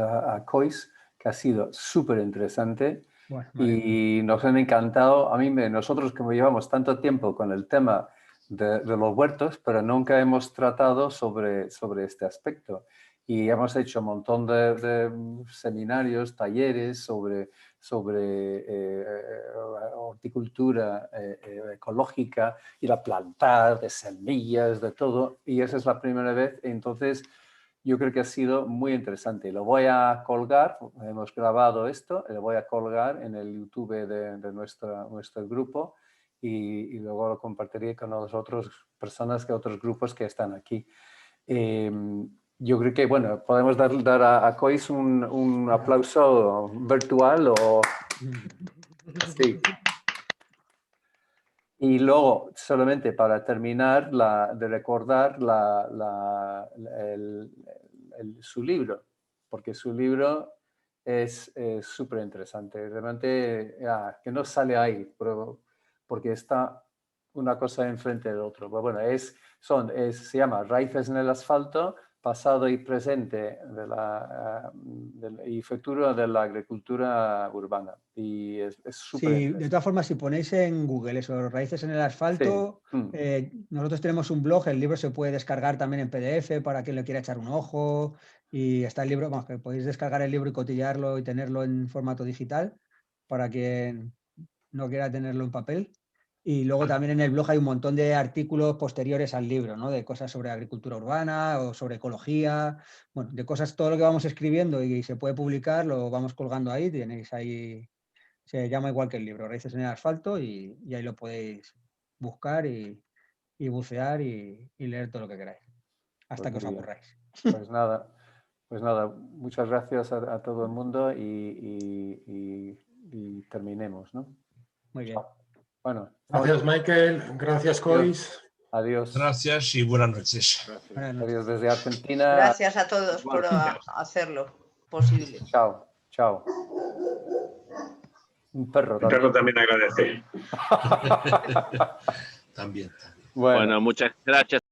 a COIS, que ha sido súper interesante. Bueno, y nos han encantado, nosotros que llevamos tanto tiempo con el tema de los huertos, pero nunca hemos tratado sobre este aspecto. Y hemos hecho un montón de seminarios, talleres sobre horticultura ecológica, ir a plantar, de semillas, de todo. Y esa es la primera vez. Entonces, yo creo que ha sido muy interesante. Lo voy a colgar, hemos grabado esto, lo voy a colgar en el YouTube de nuestro grupo. y luego lo compartiré con las otras personas, otros grupos que están aquí. Yo creo que, bueno, podemos dar a Kois un aplauso virtual o... Sí. Y luego, solamente para terminar, de recordar su libro, porque su libro es súper interesante. Realmente, que no sale ahí, porque está una cosa enfrente del otro. Pero bueno, se llama Raíces en el asfalto, pasado y presente y futuro de la agricultura urbana. Y es súper Sí, interesante. de todas formas, si ponéis en Google eso, Raíces en el asfalto, Sí. nosotros tenemos un blog, el libro se puede descargar también en PDF para quien le quiera echar un ojo, y está el libro, vamos, que podéis descargar el libro y cotillarlo y tenerlo en formato digital para quien no quiera tenerlo en papel. Y luego también en el blog hay un montón de artículos posteriores al libro, ¿no? De cosas sobre agricultura urbana o sobre ecología, bueno, de cosas, todo lo que vamos escribiendo y se puede publicar, lo vamos colgando ahí, tenéis ahí, se llama igual que el libro, Raíces en el asfalto, y ahí lo podéis buscar y bucear y leer todo lo que queráis, hasta Pues que os muy bien. aburráis. Pues nada, muchas gracias a todo el mundo y terminemos, ¿no? Muy bien. Chao. Bueno, Gracias, Michael. Gracias, Kois. Adiós. Gracias y buenas noches. Buenas noches. Adiós desde Argentina. Gracias a todos por hacerlo posible. Chao, chao. Un perro El perro también agradece. También. Bueno, Bueno, muchas gracias.